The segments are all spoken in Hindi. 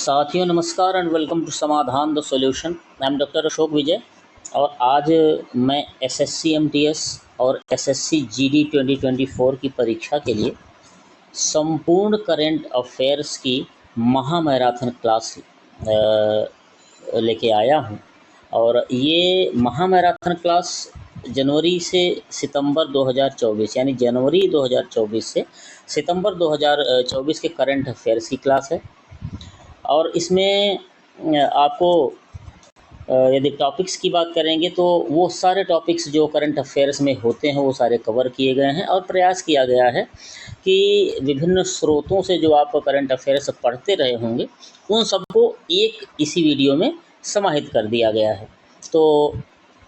साथियों नमस्कार and welcome to Samadhan the solution. I am doctor Ashok Vijay और आज मैं एसएससी एमटीएस और एसएससी जीडी 2024 की परीक्षा के लिए संपूर्ण करंट अफेयर्स की महा मैराथन क्लास लेके आया हूं। और ये महा मैराथन क्लास जनवरी से सितंबर 2024 यानी जनवरी 2024 से सितंबर 2024 के करंट अफेयर्स की क्लास है। और इसमें आपको यदि टॉपिक्स की बात करेंगे तो वो सारे टॉपिक्स जो करंट अफेयर्स में होते हैं वो सारे कवर किए गए हैं और प्रयास किया गया है कि विभिन्न स्रोतों से जो आप करंट अफेयर्स पढ़ते रहे होंगे उन सबको एक इसी वीडियो में समाहित कर दिया गया है। तो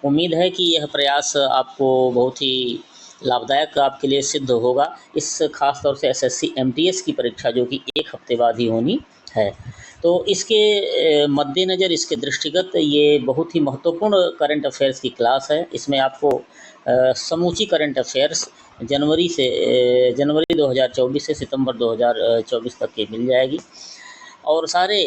उम्मीद है कि यह प्रयास आपको बहुत ही लाभदायक आपके लिए सिद्ध होगा। इस खास तौर से एसएससी एमटीएस की परीक्षा जो कि एक हफ्ते बाद ही होनी है, तो इसके मद्देनज़र इसके दृष्टिगत ये बहुत ही महत्वपूर्ण करंट अफेयर्स की क्लास है। इसमें आपको समूची करंट अफेयर्स जनवरी 2024 से सितंबर 2024 तक की मिल जाएगी और सारे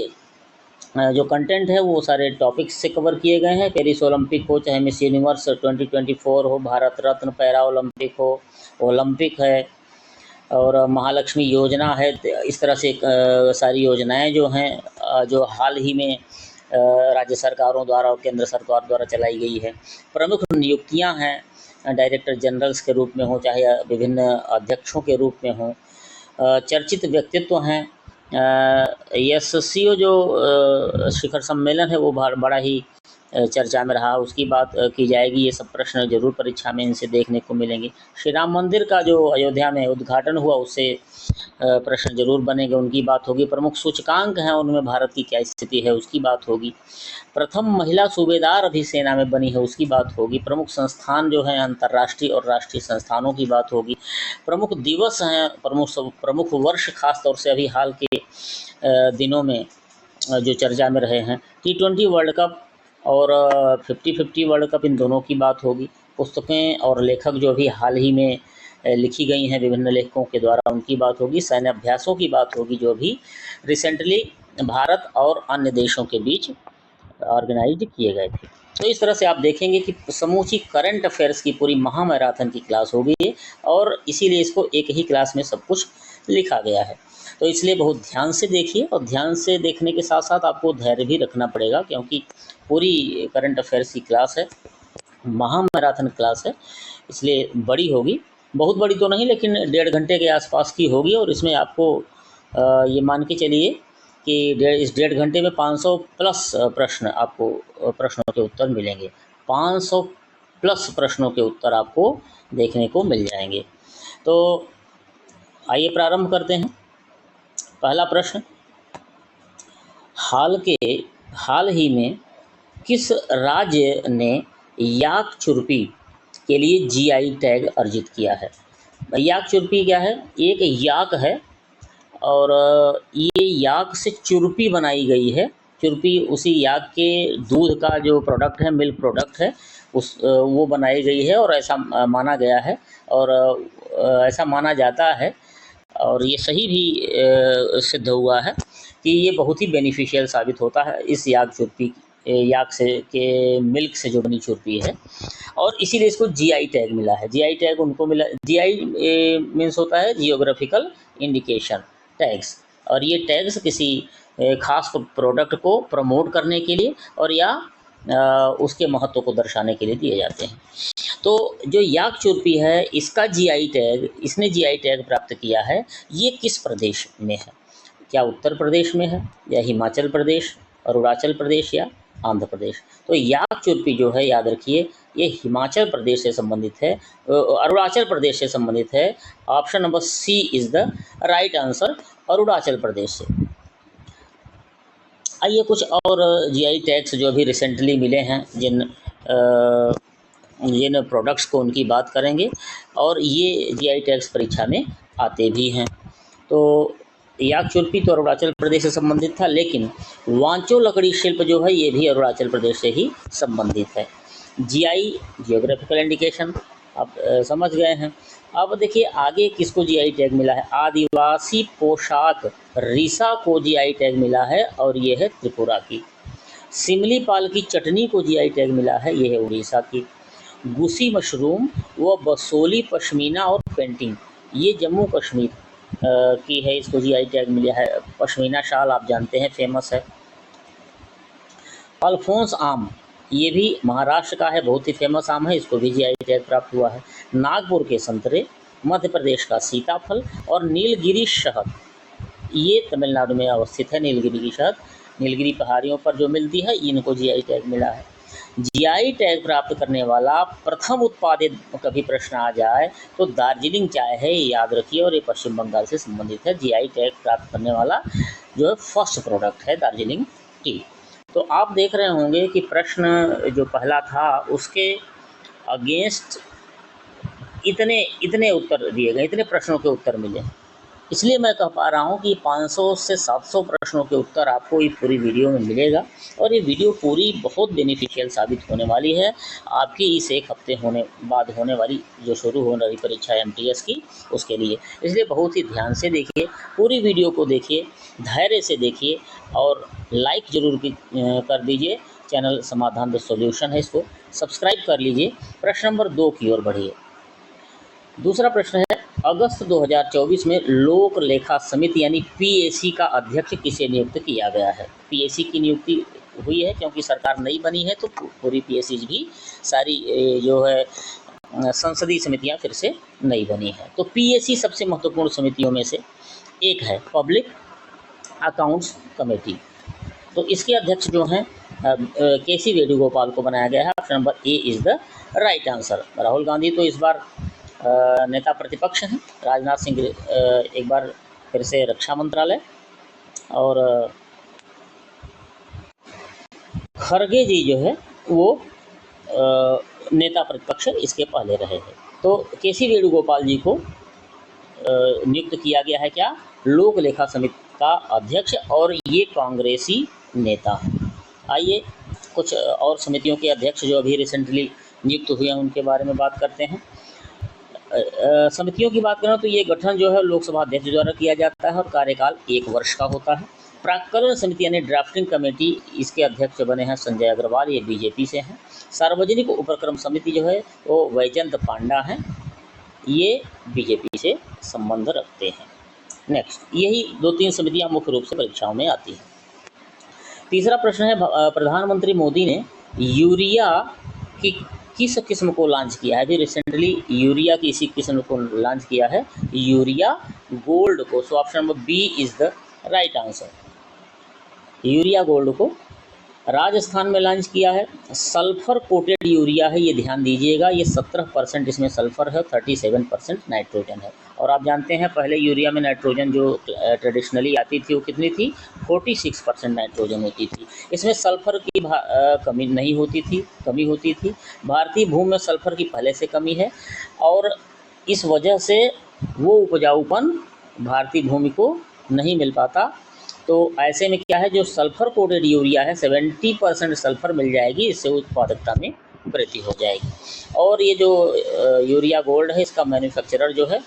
जो कंटेंट है वो सारे टॉपिक्स से कवर किए गए हैं। पेरिस ओलंपिक हो, चाहे मिस यूनिवर्स 2024 हो, भारत रत्न, पैरा ओलंपिक हो, ओलंपिक है और महालक्ष्मी योजना है। इस तरह से सारी योजनाएं जो हैं जो हाल ही में राज्य सरकारों द्वारा और केंद्र सरकार द्वारा चलाई गई है। प्रमुख नियुक्तियां हैं डायरेक्टर जनरल्स के रूप में हो, चाहे विभिन्न अध्यक्षों के रूप में हो। चर्चित व्यक्तित्व हैं। एससीओ जो शिखर सम्मेलन है वो बड़ा ही चर्चा में रहा, उसकी बात की जाएगी। ये सब प्रश्न जरूर परीक्षा में इनसे देखने को मिलेंगे। श्री राम मंदिर का जो अयोध्या में उद्घाटन हुआ उससे प्रश्न जरूर बनेंगे, उनकी बात होगी। प्रमुख सूचकांक हैं उनमें भारत की क्या स्थिति है उसकी बात होगी। प्रथम महिला सूबेदार अभी सेना में बनी है उसकी बात होगी। प्रमुख संस्थान जो हैं अंतर्राष्ट्रीय और राष्ट्रीय संस्थानों की बात होगी। प्रमुख दिवस हैं, प्रमुख वर्ष खास तौर से अभी हाल के दिनों में जो चर्चा में रहे हैं। T20 वर्ल्ड कप और 50-50 वर्ल्ड कप, इन दोनों की बात होगी। पुस्तकें और लेखक जो भी हाल ही में लिखी गई हैं विभिन्न लेखकों के द्वारा उनकी बात होगी। सैन्य अभ्यासों की बात होगी जो भी रिसेंटली भारत और अन्य देशों के बीच ऑर्गेनाइज्ड किए गए थे। तो इस तरह से आप देखेंगे कि समूची करंट अफेयर्स की पूरी महा मैराथन की क्लास होगी और इसीलिए इसको एक ही क्लास में सब कुछ लिखा गया है। तो इसलिए बहुत ध्यान से देखिए और ध्यान से देखने के साथ साथ आपको धैर्य भी रखना पड़ेगा, क्योंकि पूरी करंट अफेयर्स की क्लास है, महा मैराथन क्लास है, इसलिए बड़ी होगी। बहुत बड़ी तो नहीं, लेकिन 1.5 घंटे के आसपास की होगी। और इसमें आपको ये मान के चलिए कि इस 1.5 घंटे में 500 प्लस प्रश्न आपको प्रश्नों के उत्तर मिलेंगे। 500 प्लस प्रश्नों के उत्तर आपको देखने को मिल जाएंगे। तो आइए प्रारंभ करते हैं। पहला प्रश्न, हाल ही में किस राज्य ने याक चुर्पी के लिए जीआई टैग अर्जित किया है? याक चुर्पी क्या है? एक याक है और ये याक से चुर्पी बनाई गई है। चुर्पी उसी याक के दूध का जो प्रोडक्ट है, मिल्क प्रोडक्ट है, वो बनाई गई है और ऐसा माना गया है और ऐसा माना जाता है और ये सही भी सिद्ध हुआ है कि ये बहुत ही बेनिफिशियल साबित होता है इस याक से के मिल्क से जो बनी चुर्पी है, और इसीलिए इसको जीआई टैग मिला है। जीआई टैग उनको मिला। जीआई मीन्स होता है जियोग्राफिकल इंडिकेशन टैग्स, और ये टैग्स किसी खास प्रोडक्ट को प्रमोट करने के लिए और या उसके महत्व को दर्शाने के लिए दिए जाते हैं। तो जो याक चुर्पी है इसने जीआई टैग प्राप्त किया है। ये किस प्रदेश में है? क्या उत्तर प्रदेश में है या हिमाचल प्रदेश, अरुणाचल प्रदेश या आंध्र प्रदेश? तो याक चुर्पी जो है, याद रखिए, ये हिमाचल प्रदेश से संबंधित है, अरुणाचल प्रदेश से संबंधित है। Option number C is the right answer, Arunachal Pradesh से। आइए कुछ और जीआई टैग्स जो अभी रिसेंटली मिले हैं जिन प्रोडक्ट्स को, उनकी बात करेंगे और ये जीआई टैग्स परीक्षा में आते भी हैं। तो याक चुर्पी तो अरुणाचल प्रदेश से संबंधित था, लेकिन वांचो लकड़ी शिल्प जो है ये भी अरुणाचल प्रदेश से ही संबंधित है। जीआई जियोग्राफिकल इंडिकेशन आप समझ गए हैं। अब देखिए आगे किसको जीआई टैग मिला है, आदिवासी पोशाक रिसा को जीआई टैग मिला है और ये है त्रिपुरा की। सिमली पाल की चटनी को जीआई टैग मिला है, ये है उड़ीसा की। गुसी मशरूम व बसोली पश्मीना और पेंटिंग, ये जम्मू कश्मीर की है, इसको जीआई टैग मिला है। पश्मीना शाल आप जानते हैं फेमस है। अल्फोंस आम, ये भी महाराष्ट्र का है, बहुत ही फेमस आम है, इसको भी जीआई टैग प्राप्त हुआ है। नागपुर के संतरे, मध्य प्रदेश का सीताफल और नीलगिरी शहद, ये तमिलनाडु में अवस्थित है। नीलगिरी की शहद नीलगिरी पहाड़ियों पर जो मिलती है, इनको जीआई टैग मिला है। जीआई टैग प्राप्त करने वाला प्रथम उत्पादित कभी प्रश्न आ जाए तो दार्जिलिंग चाय है, ये याद रखिए, और ये पश्चिम बंगाल से संबंधित है। जीआई टैग प्राप्त करने वाला जो है फर्स्ट प्रोडक्ट है दार्जिलिंग टी। तो आप देख रहे होंगे कि प्रश्न जो पहला था उसके अगेंस्ट इतने उत्तर दिए गए, इतने प्रश्नों के उत्तर मिले, इसलिए मैं कह पा रहा हूँ कि 500 से 700 प्रश्नों के उत्तर आपको ये पूरी वीडियो में मिलेगा। और ये वीडियो पूरी बहुत बेनिफिशियल साबित होने वाली है आपकी इस एक हफ्ते बाद होने वाली जो शुरू होने वाली परीक्षा एमटीएस की, उसके लिए। इसलिए बहुत ही ध्यान से देखिए, पूरी वीडियो को देखिए, धैर्य से देखिए और लाइक ज़रूर कर दीजिए। चैनल समाधान द सॉल्यूशन है, इसको सब्सक्राइब कर लीजिए। प्रश्न नंबर 2 की ओर बढ़िए। दूसरा प्रश्न है, अगस्त 2024 में लोक लेखा समिति यानी पीएसी का अध्यक्ष किसे नियुक्त किया गया है। पीएसी की नियुक्ति हुई है क्योंकि सरकार नई बनी है, तो पूरी पीएसी भी सारी जो है संसदीय समितियां फिर से नई बनी है। तो पीएसी सबसे महत्वपूर्ण समितियों में से एक है, पब्लिक अकाउंट्स कमेटी। तो इसके अध्यक्ष जो हैं केसी वेणुगोपाल को बनाया गया है। Option number A is the right answer. Rahul Gandhi तो इस बार नेता प्रतिपक्ष हैं। राजनाथ सिंह एक बार फिर से रक्षा मंत्रालय, और खरगे जी जो है वो नेता प्रतिपक्ष इसके पहले रहे हैं। तो केसी वेणुगोपाल जी को नियुक्त किया गया है क्या, लोक लेखा समिति का अध्यक्ष, और ये कांग्रेसी नेता हैं। आइए कुछ और समितियों के अध्यक्ष जो अभी रिसेंटली नियुक्त हुए हैं उनके बारे में बात करते हैं। समितियों की बात करें तो ये गठन जो है लोकसभा अध्यक्ष द्वारा किया जाता है और कार्यकाल 1 वर्ष का होता है। प्राक्कलन समिति यानी ड्राफ्टिंग कमेटी, इसके अध्यक्ष बने हैं संजय अग्रवाल, ये बीजेपी से हैं। सार्वजनिक उपक्रम समिति जो है वो वैजयंत पांडा हैं, ये बीजेपी से संबंध रखते हैं। नेक्स्ट, यही 2-3 समितियां मुख्य रूप से परीक्षाओं में आती हैं। तीसरा प्रश्न है, प्रधानमंत्री मोदी ने यूरिया की किस किस्म को लॉन्च किया है। अभी रिसेंटली यूरिया की इसी किस्म को लॉन्च किया है, यूरिया गोल्ड को। So option number B is the right answer. Urea gold को राजस्थान में लॉन्च किया है। सल्फर कोटेड यूरिया है, ये ध्यान दीजिएगा, ये 17% इसमें सल्फर है, 37% नाइट्रोजन है। और आप जानते हैं पहले यूरिया में नाइट्रोजन जो ट्रेडिशनली आती थी वो कितनी थी, 46% नाइट्रोजन होती थी। इसमें सल्फर की कमी नहीं होती थी, कमी होती थी। भारतीय भूमि में सल्फर की पहले से कमी है और इस वजह से वो उपजाऊपन भारतीय भूमि को नहीं मिल पाता। तो ऐसे में क्या है, जो सल्फर कोटेड यूरिया है 70% सल्फर मिल जाएगी, इससे उत्पादकता में वृद्धि हो जाएगी। और ये जो यूरिया गोल्ड है इसका मैन्युफैक्चरर जो है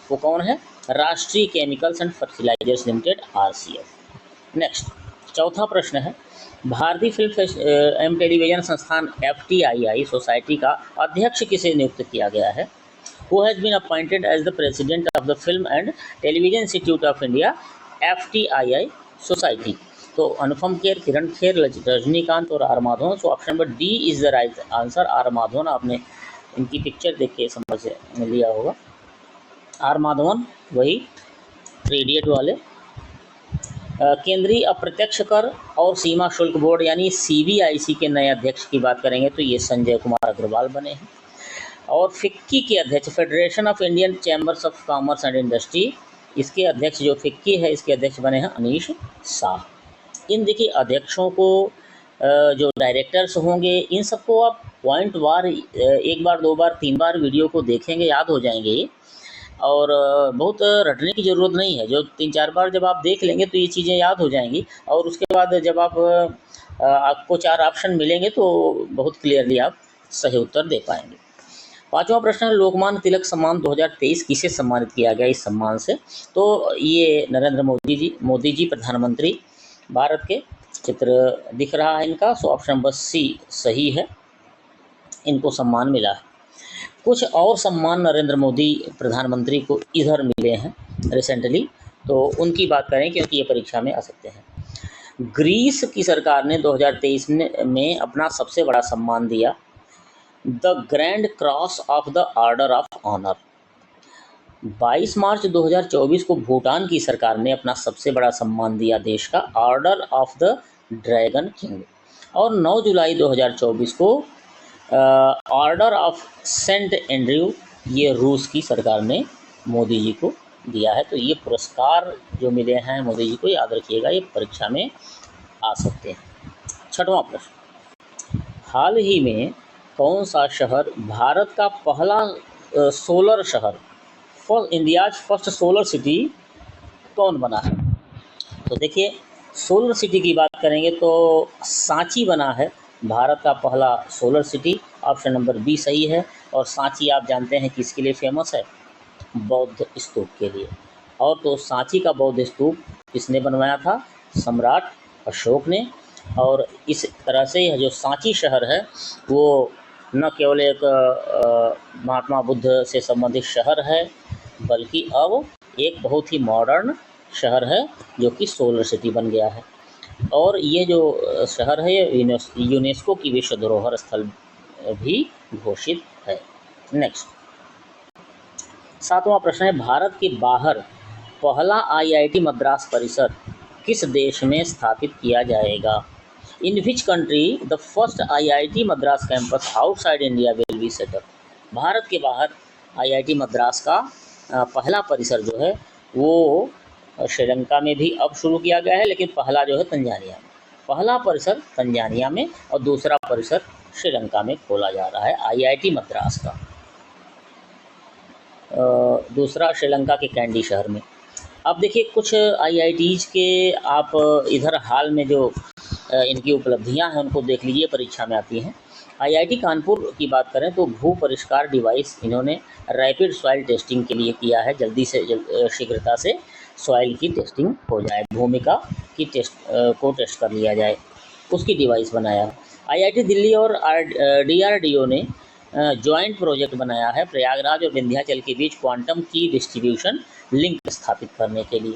वो कौन है, Rashtriya chemicals and fertilizers limited, RCF। Next, चौथा प्रश्न है, भारतीय फिल्म एवं टेलीविज़न संस्थान FTII सोसाइटी का अध्यक्ष किसे नियुक्त किया गया है। Who has been appointed as the president of the film and television institute of India FTII society. तो अनुपम खेर, किरण खेर, रजनीकांत और R Madhavan. So option number D is the right answer. R Madhavan, आपने इनकी पिक्चर देख के समझ लिया होगा। आर माधवन वही 3 इडियट वाले। केंद्रीय अप्रत्यक्ष कर और सीमा शुल्क बोर्ड यानी CBIC के नए अध्यक्ष की बात करेंगे तो ये संजय कुमार अग्रवाल बने हैं। और फिक्की के अध्यक्ष, federation of Indian chambers of commerce and industry, इसके अध्यक्ष जो फिक्की है इसके अध्यक्ष बने हैं अनीश शाह। इन देखिए अध्यक्षों को जो डायरेक्टर्स होंगे इन सबको आप पॉइंट वार 1 बार 2 बार 3 बार वीडियो को देखेंगे, याद हो जाएंगे ये। और बहुत रटने की ज़रूरत नहीं है, जो 3-4 बार जब आप देख लेंगे तो ये चीज़ें याद हो जाएंगी। और उसके बाद जब आपको 4 ऑप्शन मिलेंगे तो बहुत क्लियरली आप सही उत्तर दे पाएंगे। पांचवा प्रश्न है, लोकमान्य तिलक सम्मान 2023 किसे सम्मानित किया गया इस सम्मान से? तो ये नरेंद्र मोदी जी प्रधानमंत्री भारत के, चित्र दिख रहा है इनका, सो ऑप्शन नंबर सी सही है, इनको सम्मान मिला है। कुछ और सम्मान नरेंद्र मोदी प्रधानमंत्री को इधर मिले हैं रिसेंटली, तो उनकी बात करें क्योंकि ये परीक्षा में आ सकते हैं। ग्रीस की सरकार ने 2023 में अपना सबसे बड़ा सम्मान दिया, the grand cross of the order of honour. 22 मार्च 2024 को भूटान की सरकार ने अपना सबसे बड़ा सम्मान दिया देश का, order of the dragon king. और 9 जुलाई 2024 को ऑर्डर ऑफ सेंट एंड्रयू, ये रूस की सरकार ने मोदी जी को दिया है। तो ये पुरस्कार जो मिले हैं मोदी जी को, याद रखिएगा, ये परीक्षा में आ सकते हैं। छठवां प्रश्न, हाल ही में कौन सा शहर भारत का पहला सोलर शहर, इंडियाज फर्स्ट सोलर सिटी कौन बना है? तो देखिए, सोलर सिटी की बात करेंगे तो सांची बना है भारत का पहला solar city, option number B सही है। और सांची आप जानते हैं किसके लिए फेमस है? बौद्ध स्तूप के लिए। और तो सांची का बौद्ध स्तूप किसने बनवाया था? सम्राट अशोक ने। और इस तरह से यह जो सांची शहर है वो न केवल एक महात्मा बुद्ध से संबंधित शहर है, बल्कि अब एक बहुत ही मॉडर्न शहर है जो कि सोलर सिटी बन गया है। और ये जो शहर है ये यूनेस्को की विश्व धरोहर स्थल भी घोषित है। नेक्स्ट, सातवां प्रश्न है, भारत के बाहर पहला आईआईटी मद्रास परिसर किस देश में स्थापित किया जाएगा? In which country the first IIT Madras campus outside India will be set up? Bharat के बाहर आईआईटी मद्रास का पहला परिसर जो है वो श्रीलंका में भी अब शुरू किया गया है, लेकिन पहला जो है तंजानिया में। पहला परिसर तंजानिया में और दूसरा परिसर श्रीलंका में खोला जा रहा है आईआईटी मद्रास का, दूसरा श्रीलंका के कैंडी शहर में। अब देखिए, कुछ आईआईटीज़ के आप इधर हाल में जो इनकी उपलब्धियां हैं उनको देख लीजिए, परीक्षा में आती हैं। आईआईटी कानपुर की बात करें तो भू परिष्कार डिवाइस इन्होंने रैपिड सॉइल टेस्टिंग के लिए किया है, जल्दी से शीघ्रता से सॉइल की टेस्टिंग हो जाए, भूमिका की को टेस्ट कर लिया जाए, उसकी डिवाइस बनाया है। आईआईटी दिल्ली और डीआरडीओ ने जॉइंट प्रोजेक्ट बनाया है प्रयागराज और विंध्याचल के बीच क्वांटम की डिस्ट्रीब्यूशन लिंक स्थापित करने के लिए।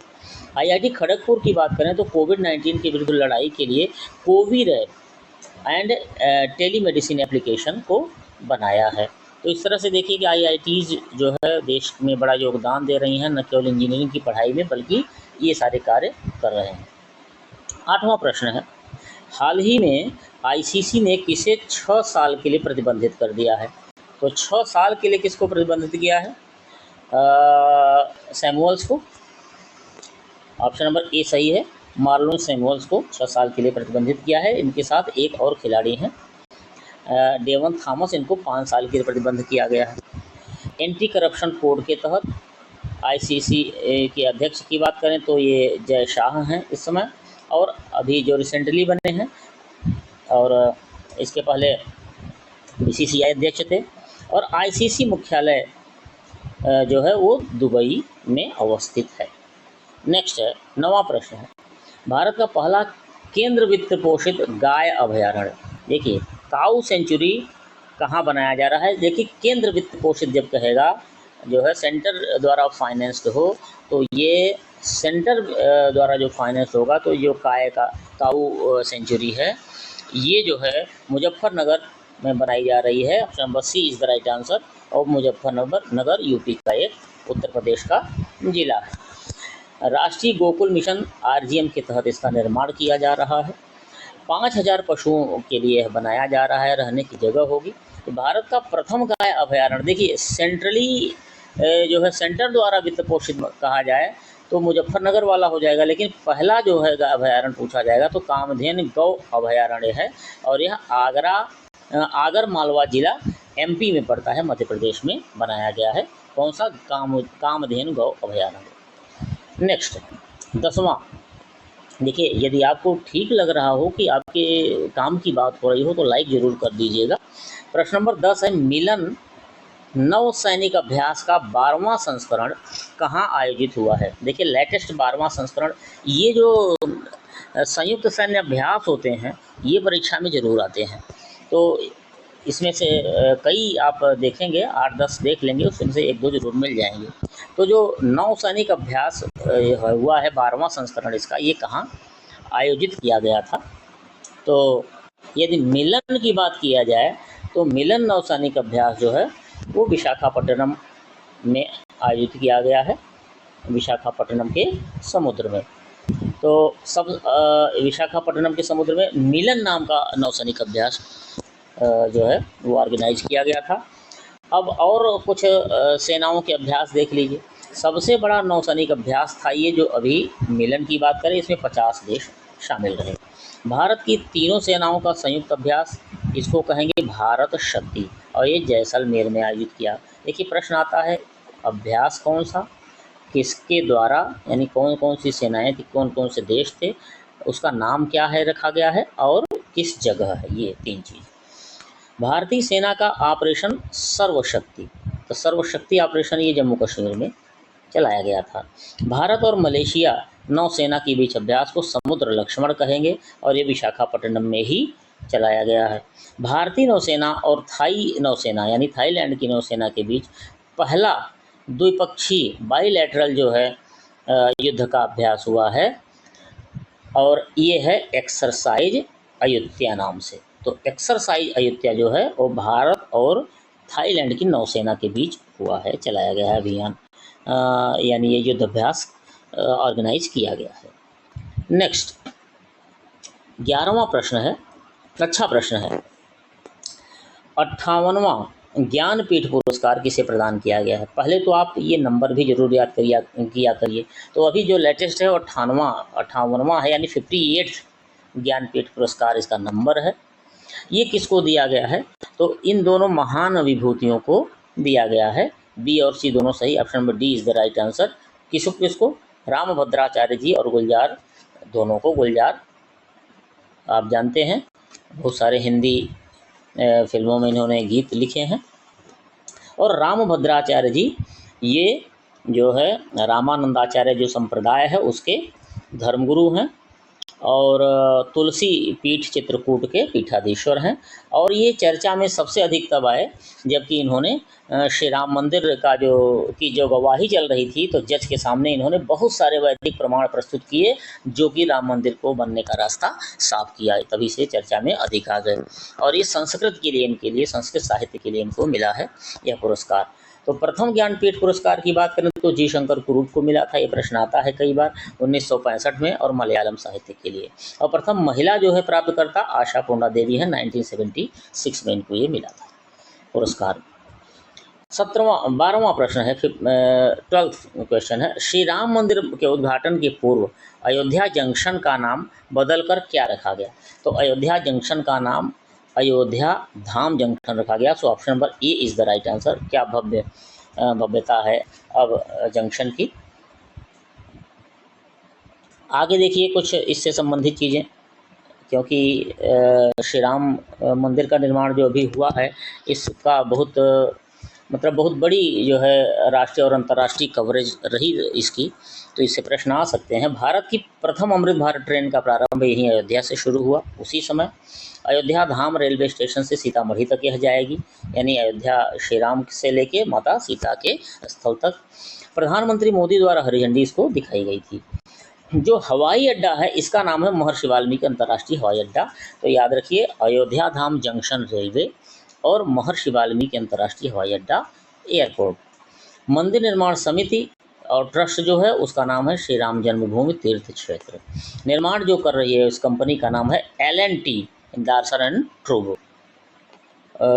आईआईटी खड़गपुर की बात करें तो कोविड-19 के विरुद्ध लड़ाई के लिए कोविरैप एंड टेलीमेडिसिन एप्लीकेशन को बनाया है। तो इस तरह से देखिए कि आईआईटीज़ जो है देश में बड़ा योगदान दे रही हैं, न केवल इंजीनियरिंग की पढ़ाई में बल्कि ये सारे कार्य कर रहे हैं। आठवां प्रश्न है, हाल ही में आईसीसी ने किसे 6 साल के लिए प्रतिबंधित कर दिया है? तो 6 साल के लिए किसको प्रतिबंधित किया है? सैमुअल्स को, ऑप्शन नंबर ए सही है, मार्लोन सैमुअल्स को 6 साल के लिए प्रतिबंधित किया है। इनके साथ एक और खिलाड़ी हैं डेवन थॉमस, इनको 5 साल के लिए प्रतिबंध किया गया है। एंटी करप्शन कोड के तहत आईसीसी के अध्यक्ष की बात करें तो ये जय शाह हैं इस समय, और अभी जो रिसेंटली बने हैं, और इसके पहले बीसीसीआई अध्यक्ष थे। और आईसीसी मुख्यालय जो है वो दुबई में अवस्थित है। नेक्स्ट है, 9वां प्रश्न है, भारत का पहला केंद्र वित्त पोषित गाय अभयारण्य। देखिए, काऊ सेंचुरी कहाँ बनाया जा रहा है? देखिए, केंद्र वित्त पोषित जब कहेगा जो है सेंटर द्वारा फाइनेंस्ड हो, तो ये सेंटर द्वारा जो फाइनेंस होगा, तो जो काऊ सेंचुरी है ये जो है मुजफ्फरनगर में बनाई जा रही है। Option number C is the right answer. और मुजफ्फरनगर यूपी का एक उत्तर प्रदेश का जिला है। राष्ट्रीय गोकुल मिशन आरजीएम के तहत इसका निर्माण किया जा रहा है। 5000 पशुओं के लिए बनाया जा रहा है, रहने की जगह होगी। तो भारत का प्रथम गाय अभयारण्य, देखिए सेंट्रली जो है सेंटर द्वारा वित्त पोषित कहा जाए तो मुजफ्फरनगर वाला हो जाएगा, लेकिन पहला जो है अभयारण्य पूछा जाएगा तो कामधेनु गौ अभयारण्य है, और यह आगर मालवा जिला एमपी में पड़ता है, मध्य प्रदेश में बनाया गया है। कौन सा? कामधेनु गौ अभयारण्य। नेक्स्ट, 10वां, देखिए, यदि आपको ठीक लग रहा हो कि आपके काम की बात हो रही हो तो लाइक ज़रूर कर दीजिएगा। प्रश्न नंबर 10 है, मिलन नौसैनिक अभ्यास का 12वां संस्करण कहाँ आयोजित हुआ है? देखिए लेटेस्ट 12वां संस्करण, ये जो संयुक्त सैन्य अभ्यास होते हैं ये परीक्षा में ज़रूर आते हैं। तो इसमें से कई आप देखेंगे, 8-10 देख लेंगे, उसमें से 1-2 ज़रूर मिल जाएंगे। तो जो नौसैनिक अभ्यास हुआ है 12वां संस्करण इसका, ये कहाँ आयोजित किया गया था? तो यदि मिलन की बात किया जाए तो मिलन नौसैनिक अभ्यास जो है वो विशाखापट्टनम में आयोजित किया गया है, विशाखापट्टनम के समुद्र में। तो सब विशाखापट्टनम के समुद्र में मिलन नाम का नौसैनिक अभ्यास जो है वो ऑर्गेनाइज किया गया था। अब और कुछ सेनाओं के अभ्यास देख लीजिए। सबसे बड़ा नौसैनिक अभ्यास था ये जो अभी मिलन की बात करें, इसमें 50 देश शामिल रहे। भारत की तीनों सेनाओं का संयुक्त अभ्यास, इसको कहेंगे भारत शक्ति, और ये जैसलमेर में आयोजित किया। देखिए प्रश्न आता है अभ्यास कौन सा, किसके द्वारा, यानी कौन कौन सी सेनाएं थी, कौन कौन से देश थे, उसका नाम क्या है रखा गया है, और किस जगह है, ये 3 चीज़। भारतीय सेना का ऑपरेशन सर्वशक्ति, तो सर्वशक्ति ऑपरेशन ये जम्मू कश्मीर में चलाया गया था। भारत और मलेशिया नौसेना के बीच अभ्यास को समुद्र लक्ष्मण कहेंगे, और ये विशाखापट्टनम में ही चलाया गया है। भारतीय नौसेना और थाई नौसेना यानी थाईलैंड की नौसेना के बीच पहला द्विपक्षीय बाइलैटरल जो है युद्ध का अभ्यास हुआ है, और ये है एक्सरसाइज अयुत्या नाम से। तो एक्सरसाइज अयुत्या जो है वो भारत और थाईलैंड की नौसेना के बीच हुआ है, चलाया गया है अभियान, यानी ये युद्ध अभ्यास ऑर्गेनाइज किया गया है। नेक्स्ट 11वां प्रश्न है, अच्छा प्रश्न है। 58वां ज्ञानपीठ पुरस्कार किसे प्रदान किया गया है? पहले तो आप ये नंबर भी जरूर याद किया करिए। तो अभी जो लेटेस्ट है वो 58वां है, यानी 58 ज्ञानपीठ पुरस्कार इसका नंबर है। ये किसको दिया गया है? तो इन दोनों महान विभूतियों को दिया गया है। बी और सी दोनों सही, option number D is the right answer. किसको? रामभद्राचार्य जी और गुलजार, दोनों को। गुलजार आप जानते हैं, बहुत सारे हिंदी फिल्मों में इन्होंने गीत लिखे हैं। और रामभद्राचार्य जी ये जो है रामानंदाचार्य जो संप्रदाय है उसके धर्मगुरु हैं, और तुलसी पीठ चित्रकूट के पीठाधीश्वर हैं। और ये चर्चा में सबसे अधिक तब आए जबकि इन्होंने श्री राम मंदिर का जो गवाही चल रही थी, तो जज के सामने इन्होंने बहुत सारे वैदिक प्रमाण प्रस्तुत किए जो कि राम मंदिर को बनने का रास्ता साफ किया, तभी से चर्चा में अधिक आ गए। और ये संस्कृत के लिए, इनके लिए, संस्कृत साहित्य के लिए इनको मिला है यह पुरस्कार। तो प्रथम ज्ञानपीठ पुरस्कार की बात करें तो जी शंकर कुरूप को मिला था, ये प्रश्न आता है कई बार, 1965 में, और मलयालम साहित्य के लिए। और प्रथम महिला जो है प्राप्तकर्ता आशा पूर्णा देवी है, 1976 में इनको ये मिला था पुरस्कार। 12वां प्रश्न है, 12th क्वेश्चन है, श्री राम मंदिर के उद्घाटन के पूर्व अयोध्या जंक्शन का नाम बदलकर क्या रखा गया? तो अयोध्या जंक्शन का नाम अयोध्या धाम जंक्शन रखा गया। सो option number A is the right answer. क्या भव्यता है अब जंक्शन की। आगे देखिए कुछ इससे संबंधित चीज़ें, क्योंकि श्री राम मंदिर का निर्माण जो अभी हुआ है इसका बहुत बड़ी जो है राष्ट्रीय और अंतर्राष्ट्रीय कवरेज रही इसकी। तो इससे प्रश्न आ सकते हैं। भारत की प्रथम अमृत भारत ट्रेन का प्रारंभ यहीं अयोध्या से शुरू हुआ। उसी समय अयोध्या धाम रेलवे स्टेशन से सीतामढ़ी तक यह जाएगी, यानी अयोध्या श्री राम से लेके माता सीता के स्थल तक। प्रधानमंत्री मोदी द्वारा हरी झंडी इसको दिखाई गई थी। जो हवाई अड्डा है इसका नाम है महर्षि वाल्मीकि अंतर्राष्ट्रीय हवाई अड्डा। तो याद रखिए अयोध्या धाम जंक्शन रेलवे और महर्षि वाल्मीकि अंतर्राष्ट्रीय हवाई अड्डा एयरपोर्ट। मंदिर निर्माण समिति और ट्रस्ट जो है उसका नाम है श्री राम जन्मभूमि तीर्थ क्षेत्र। निर्माण जो कर रही है उस कंपनी का नाम है L&T लार्सन एंड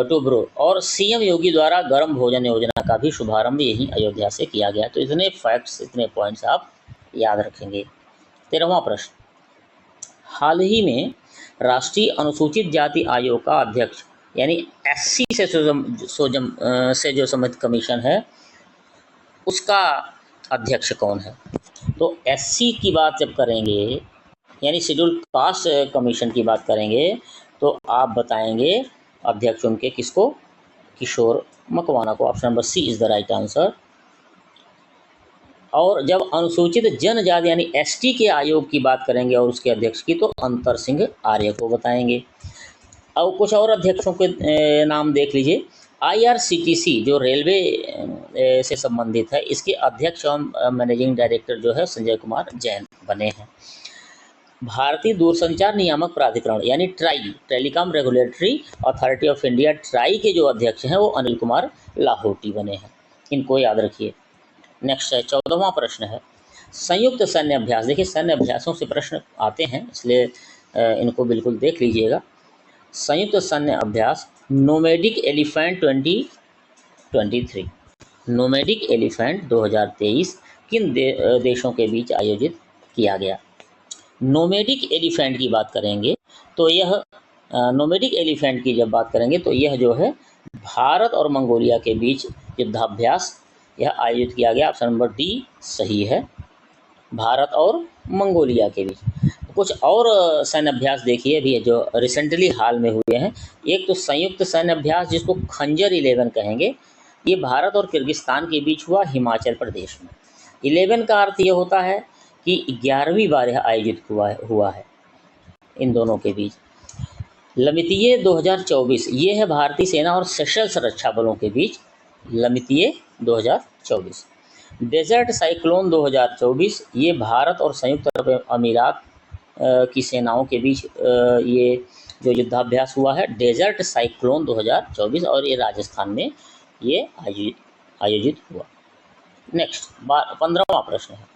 टूब्रो। और सीएम योगी द्वारा गर्म भोजन योजना का भी शुभारंभ यहीं अयोध्या से किया गया। तो इतने फैक्ट्स, इतने पॉइंट्स आप याद रखेंगे। 13वां प्रश्न, हाल ही में राष्ट्रीय अनुसूचित जाति आयोग का अध्यक्ष यानी SC से जो संबंधित कमीशन है उसका अध्यक्ष कौन है? तो SC की बात जब करेंगे यानी शेड्यूल्ड कास्ट कमीशन की बात करेंगे तो आप बताएंगे अध्यक्ष उनके किसको? किशोर मकवाना को। Option number C is the right answer. और जब अनुसूचित जनजाति यानी एसटी के आयोग की बात करेंगे और उसके अध्यक्ष की, तो अंतर सिंह आर्य को बताएंगे। अब कुछ और अध्यक्षों के नाम देख लीजिए। आईआरसीटीसी जो रेलवे से संबंधित है, इसके अध्यक्ष और मैनेजिंग डायरेक्टर जो है संजय कुमार जैन बने हैं। भारतीय दूरसंचार नियामक प्राधिकरण यानी try, telecom regulatory authority of India, try के जो अध्यक्ष हैं वो अनिल कुमार लाहौटी बने हैं। इनको याद रखिए। नेक्स्ट है 14वां प्रश्न है संयुक्त सैन्य अभ्यास। देखिए सैन्य अभ्यासों से प्रश्न आते हैं, इसलिए इनको बिल्कुल देख लीजिएगा। संयुक्त सैन्य अभ्यास नोमैडिक एलिफेंट 2023, नोमैडिक एलिफेंट 2023 किन देशों के बीच आयोजित किया गया। नोमैडिक एलिफेंट की बात करेंगे तो यह नोमैडिक एलिफेंट की जब बात करेंगे तो यह जो है भारत और मंगोलिया के बीच युद्धाभ्यास यह आयोजित किया गया। ऑप्शन नंबर डी सही है, भारत और मंगोलिया के बीच। कुछ और सैन्य अभ्यास देखिए भी जो रिसेंटली हाल में हुए हैं। एक तो संयुक्त सैन्य अभ्यास जिसको खंजर 11 कहेंगे, ये भारत और किर्गिस्तान के बीच हुआ हिमाचल प्रदेश में। 11 का अर्थ ये होता है कि 11वीं बार यह आयोजित हुआ है इन दोनों के बीच। लमितीय 2024 ये है भारतीय सेना और सेशल्स रक्षा बलों के बीच, लमितीय 2024। डेजर्ट साइक्लोन 2024 ये भारत और संयुक्त अरब अमीरात की सेनाओं के बीच ये जो युद्धाभ्यास हुआ है, डेजर्ट साइक्लोन 2024, और ये राजस्थान में ये आयोजित हुआ। नेक्स्ट 15वां प्रश्न है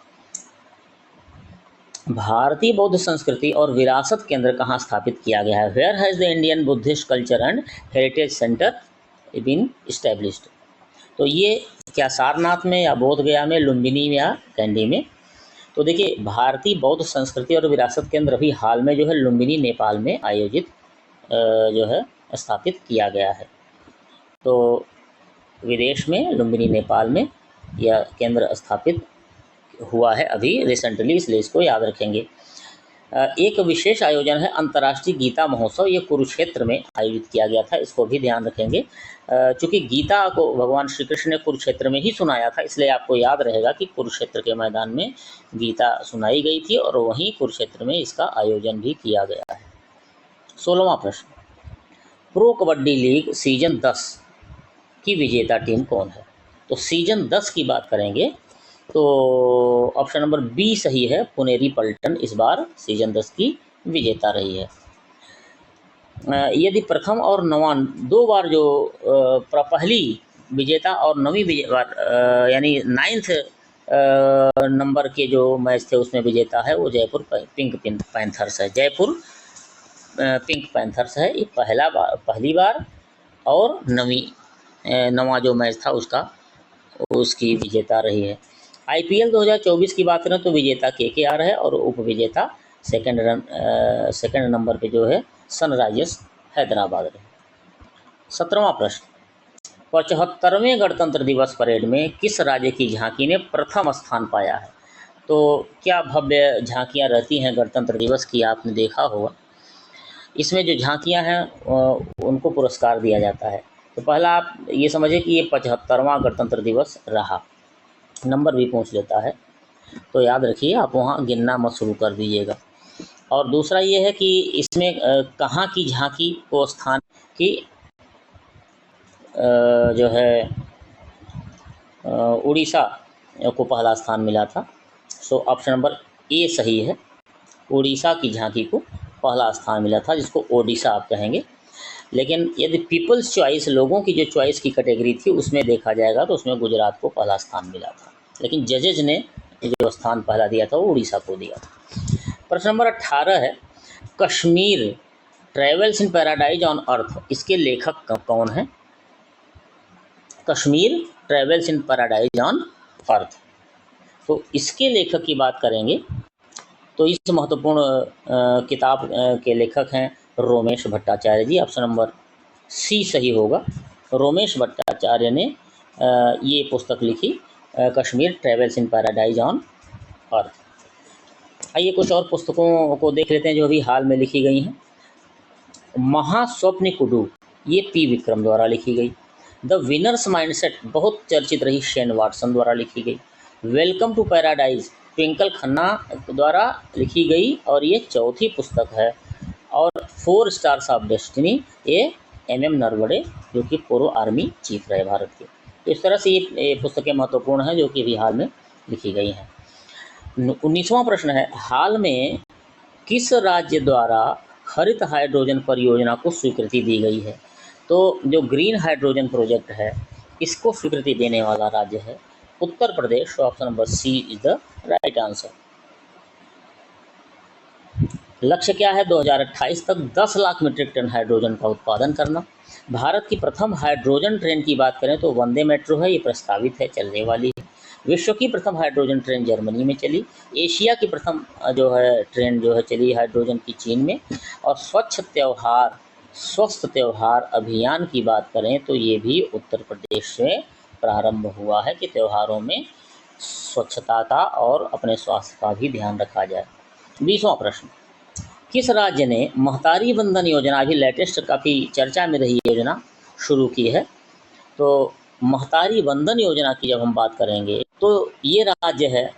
भारतीय बौद्ध संस्कृति और विरासत केंद्र कहाँ स्थापित किया गया है। Where has the Indian Buddhist culture and heritage centre been established. तो ये क्या सारनाथ में या बोध गया में, लुम्बिनी में या कैंडी में। तो देखिए भारतीय बौद्ध संस्कृति और विरासत केंद्र अभी हाल में जो है लुम्बिनी नेपाल में आयोजित जो है स्थापित किया गया है। तो विदेश में लुम्बिनी नेपाल में यह केंद्र स्थापित हुआ है अभी रिसेंटली, इसलिए इसको याद रखेंगे। एक विशेष आयोजन है अंतर्राष्ट्रीय गीता महोत्सव, ये कुरुक्षेत्र में आयोजित किया गया था, इसको भी ध्यान रखेंगे। चूँकि गीता को भगवान श्री कृष्ण ने कुरुक्षेत्र में ही सुनाया था, इसलिए आपको याद रहेगा कि कुरुक्षेत्र के मैदान में गीता सुनाई गई थी और वहीं कुरुक्षेत्र में इसका आयोजन भी किया गया है। 16वां प्रश्न प्रो कबड्डी लीग सीजन 10 की विजेता टीम कौन है। तो सीजन 10 की बात करेंगे तो ऑप्शन नंबर बी सही है, पुनेरी पल्टन इस बार सीजन 10 की विजेता रही है। यदि प्रथम और नवां 2 बार जो पहली विजेता और नवीं बार यानी 9th नंबर के जो मैच थे उसमें विजेता है वो जयपुर पिंक पैंथर्स है। जयपुर पिंक पैंथर्स है, ये पहली बार और नवा जो मैच था उसकी विजेता रही है। आईपीएल 2024 की बात करें तो विजेता केकेआर है और उपविजेता सेकंड नंबर पे जो है सनराइजर्स हैदराबाद रहे। 17वां प्रश्न 75वें गणतंत्र दिवस परेड में किस राज्य की झांकी ने प्रथम स्थान पाया है। तो क्या भव्य झांकियां रहती हैं गणतंत्र दिवस की, आपने देखा होगा। इसमें जो झांकियां हैं उनको पुरस्कार दिया जाता है। तो पहला आप ये समझिए कि ये 75वां गणतंत्र दिवस रहा, नंबर भी पूछ लेता है, तो याद रखिए आप वहाँ गिनना मत शुरू कर दीजिएगा। और दूसरा ये है कि इसमें कहाँ की झांकी को स्थान की जो है उड़ीसा को पहला स्थान मिला था। सो ऑप्शन नंबर ए सही है, उड़ीसा की झांकी को पहला स्थान मिला था, जिसको ओडिशा आप कहेंगे। लेकिन यदि पीपल्स चॉइस लोगों की जो चॉइस की कैटेगरी थी उसमें देखा जाएगा तो उसमें गुजरात को पहला स्थान मिला था, लेकिन जजेज ने जो स्थान पहला दिया था वो उड़ीसा को दिया था। प्रश्न नंबर 18 है Kashmir travels in paradise on earth, इसके लेखक कौन हैं। Kashmir travels in paradise on earth, तो इसके लेखक की बात करेंगे तो इस महत्वपूर्ण किताब के लेखक हैं रोमेश भट्टाचार्य जी। ऑप्शन नंबर सी सही होगा, रोमेश भट्टाचार्य ने ये पुस्तक लिखी Kashmir travels in paradise on earth. आइए कुछ और पुस्तकों को देख लेते हैं जो अभी हाल में लिखी गई हैं। महास्वप्न कुडू ये पी विक्रम द्वारा लिखी गई। द विनर्स माइंडसेट बहुत चर्चित रही, शेन वाटसन द्वारा लिखी गई। Welcome to paradise Twinkle Khanna द्वारा लिखी गई और ये चौथी पुस्तक है। और 4 स्टार्स ऑफ डेस्टिनी ये MM नरवणे जो कि पूर्व आर्मी चीफ रहे भारत के। तो इस तरह से ये पुस्तकें महत्वपूर्ण हैं जो कि अभी हाल में लिखी गई हैं। 19वां प्रश्न है, हाल में किस राज्य द्वारा हरित हाइड्रोजन परियोजना को स्वीकृति दी गई है? तो जो ग्रीन हाइड्रोजन प्रोजेक्ट है इसको स्वीकृति देने वाला राज्य है Uttar Pradesh. Option number C is the right answer. लक्ष्य क्या है? 2028 तक 10 लाख मीट्रिक टन हाइड्रोजन का उत्पादन करना। भारत की प्रथम हाइड्रोजन ट्रेन की बात करें तो वंदे मेट्रो है, ये प्रस्तावित है, चलने वाली है। विश्व की प्रथम हाइड्रोजन ट्रेन जर्मनी में चली। एशिया की प्रथम जो है ट्रेन जो है चली हाइड्रोजन की चीन में। और स्वस्थ त्यौहार अभियान की बात करें तो ये भी उत्तर प्रदेश से प्रारंभ हुआ है कि त्योहारों में स्वच्छता का और अपने स्वास्थ्य का भी ध्यान रखा जाए। 20वां प्रश्न, किस राज्य ने महतारी बंधन योजना, अभी लेटेस्ट काफ़ी चर्चा में रही योजना शुरू की है? तो महतारी बंधन योजना की जब हम बात करेंगे तो ये राज्य है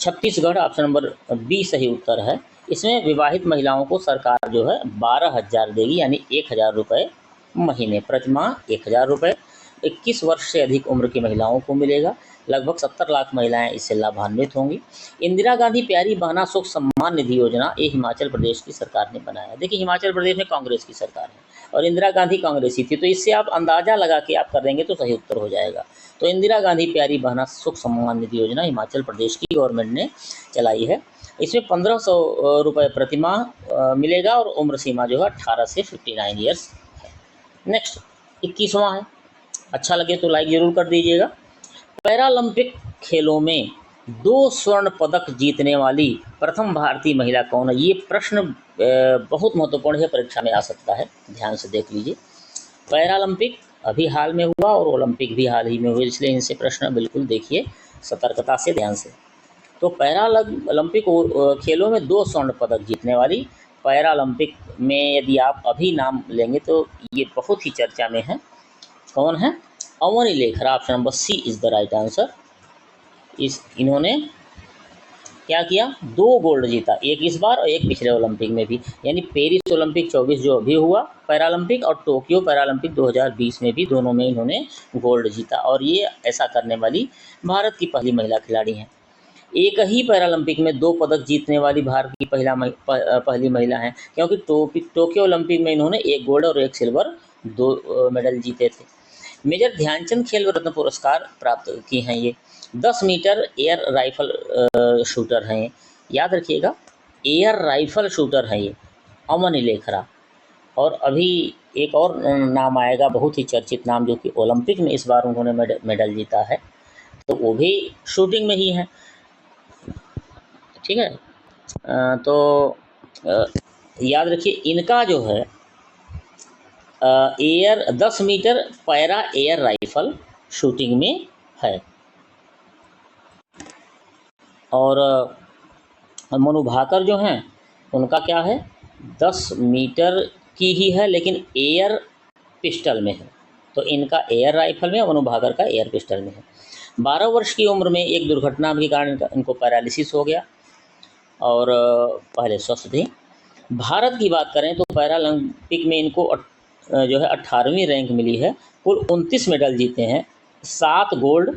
छत्तीसगढ़। ऑप्शन नंबर बी सही उत्तर है। इसमें विवाहित महिलाओं को सरकार जो है 12,000 देगी, यानी 1,000 रुपये महीने, प्रति माह 1,000 रुपये। 21 वर्ष से अधिक उम्र की महिलाओं को मिलेगा। लगभग 70 लाख महिलाएं इससे लाभान्वित होंगी। इंदिरा गांधी प्यारी बहना सुख सम्मान निधि योजना ये हिमाचल प्रदेश की सरकार ने बनाया। देखिए हिमाचल प्रदेश में कांग्रेस की सरकार है और इंदिरा गांधी कांग्रेसी थी, तो इससे आप अंदाज़ा लगा के आप कर देंगे तो सही उत्तर हो जाएगा। तो इंदिरा गांधी प्यारी बहना सुख सम्मान निधि योजना हिमाचल प्रदेश की गवर्नमेंट ने चलाई है। इसमें 1,500 रुपये प्रति माह मिलेगा और उम्र सीमा जो है 18 से 59 ईयर्स है। नेक्स्ट 21वां है, अच्छा लगे तो लाइक ज़रूर कर दीजिएगा। पैरालंपिक खेलों में 2 स्वर्ण पदक जीतने वाली प्रथम भारतीय महिला कौन है? ये प्रश्न बहुत महत्वपूर्ण है, परीक्षा में आ सकता है, ध्यान से देख लीजिए। पैरालंपिक अभी हाल में हुआ और ओलंपिक भी हाल ही में हुए, इसलिए इनसे प्रश्न बिल्कुल देखिए सतर्कता से, ध्यान से। तो पैरालंपिक खेलों में 2 स्वर्ण पदक जीतने वाली, पैरालंपिक में यदि आप अभी नाम लेंगे तो ये बहुत ही चर्चा में है। कौन है? Avani Lekhara. Option number C is the right answer. इन्होंने क्या किया? 2 गोल्ड जीता, एक इस बार और एक पिछले ओलंपिक में भी, यानी पेरिस ओलंपिक 24 जो अभी हुआ पैरालंपिक और टोक्यो पैरालंपिक 2020 में भी, दोनों में इन्होंने गोल्ड जीता। और ये ऐसा करने वाली भारत की पहली महिला खिलाड़ी हैं। एक ही पैरालंपिक में 2 पदक जीतने वाली भारत की पहली महिला हैं, क्योंकि टोक्यो ओलंपिक में इन्होंने 1 गोल्ड और 1 सिल्वर 2 मेडल जीते थे। मेजर ध्यानचंद खेल रत्न पुरस्कार प्राप्त की हैं ये। 10 मीटर एयर राइफल शूटर हैं, याद रखिएगा, एयर राइफल शूटर हैं ये, अवनी लेखरा। और अभी एक और नाम आएगा, बहुत ही चर्चित नाम, जो कि ओलंपिक में इस बार उन्होंने मेडल जीता है, तो वो भी शूटिंग में ही है, ठीक है। तो याद रखिए इनका जो है air 10 metre para air rifle shooting में है। और मनु भाकर जो हैं उनका क्या है? 10 मीटर की ही है लेकिन एयर पिस्टल में है, तो इनका एयर राइफल में, मनु भाकर का एयर पिस्टल में है। 12 वर्ष की उम्र में एक दुर्घटना के कारण इनको पैरालिसिस हो गया और पहले स्वस्थ थे। भारत की बात करें तो पैरालंपिक में इनको जो है 18वीं रैंक मिली है। कुल 29 मेडल जीते हैं, 7 गोल्ड,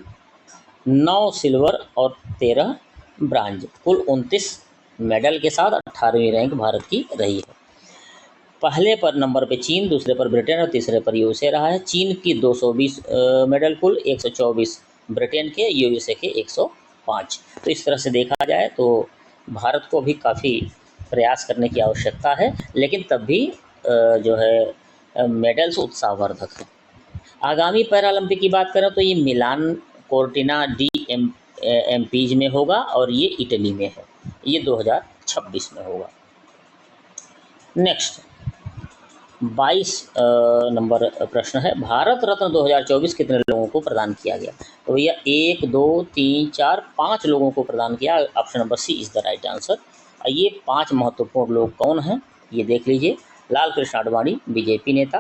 9 सिल्वर और 13 ब्रांज, कुल 29 मेडल के साथ 18वीं रैंक भारत की रही है। पहले पर नंबर पे चीन, दूसरे पर ब्रिटेन और तीसरे पर यूएसए रहा है। चीन की 220 मेडल, कुल 124 ब्रिटेन के, यूएसए के 105। तो इस तरह से देखा जाए तो भारत को भी काफ़ी प्रयास करने की आवश्यकता है, लेकिन तब भी जो है मेडल्स उत्साहवर्धक हैं। आगामी पैरालंपिक की बात करें तो ये मिलान कोर्टिना डी एम्पीज में होगा और ये इटली में है, ये 2026 में होगा। नेक्स्ट 22 नंबर प्रश्न है, भारत रत्न 2024 कितने लोगों को प्रदान किया गया? तो भैया 1 2 3 4 5 लोगों को प्रदान किया। Option number C is the right answer. ये 5 महत्वपूर्ण लोग कौन हैं ये देख लीजिए। लाल कृष्ण आडवाणी बीजेपी नेता,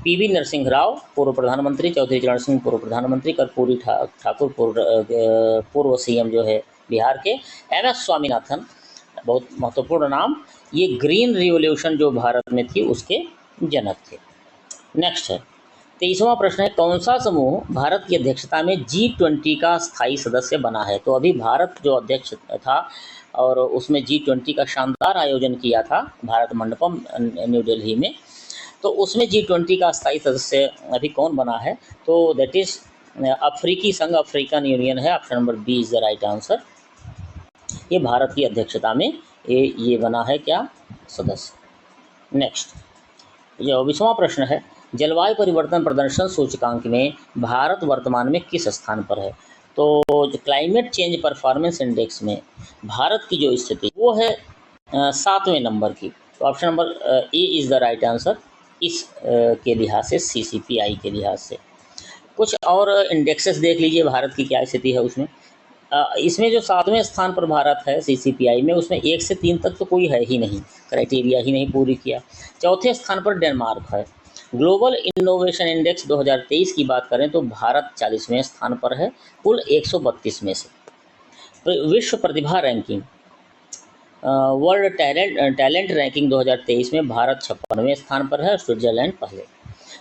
पीवी नरसिंह राव पूर्व प्रधानमंत्री, चौधरी चरण सिंह पूर्व प्रधानमंत्री, कर्पूरी ठाकुर पूर्व सीएम जो है बिहार के, एमएस स्वामीनाथन बहुत महत्वपूर्ण नाम, ये ग्रीन रिवॉल्यूशन जो भारत में थी उसके जनक थे। नेक्स्ट है 23वां प्रश्न है, कौन सा समूह भारत की अध्यक्षता में G20 का स्थायी सदस्य बना है? तो अभी भारत जो अध्यक्ष था और उसमें G20 का शानदार आयोजन किया था भारत मंडपम न्यू दिल्ली में, तो उसमें G20 का स्थायी सदस्य अभी कौन बना है? तो दैट इज अफ्रीकी संघ, अफ्रीकन यूनियन है। Option number B is the right answer. ये भारत की अध्यक्षता में ये बना है क्या? सदस्य। नेक्स्ट 24वां प्रश्न है, जलवायु परिवर्तन प्रदर्शन सूचकांक में भारत वर्तमान में किस स्थान पर है? तो क्लाइमेट चेंज परफॉर्मेंस इंडेक्स में भारत की जो स्थिति वो है 7वें नंबर की। तो option number A is the right answer इस के लिहाज से, CCPI के लिहाज से। कुछ और इंडेक्सेस देख लीजिए भारत की क्या स्थिति है उसमें। इसमें जो 7वें स्थान पर भारत है CCPI में, उसमें 1 से 3 तक तो कोई है ही नहीं, क्राइटेरिया ही नहीं पूरी किया। चौथे स्थान पर डेनमार्क है। ग्लोबल इनोवेशन इंडेक्स 2023 की बात करें तो भारत 40वें स्थान पर है कुल 132 में से। विश्व प्रतिभा रैंकिंग, वर्ल्ड टैलेंट रैंकिंग 2023 में भारत 56वें स्थान पर है, स्विट्जरलैंड पहले।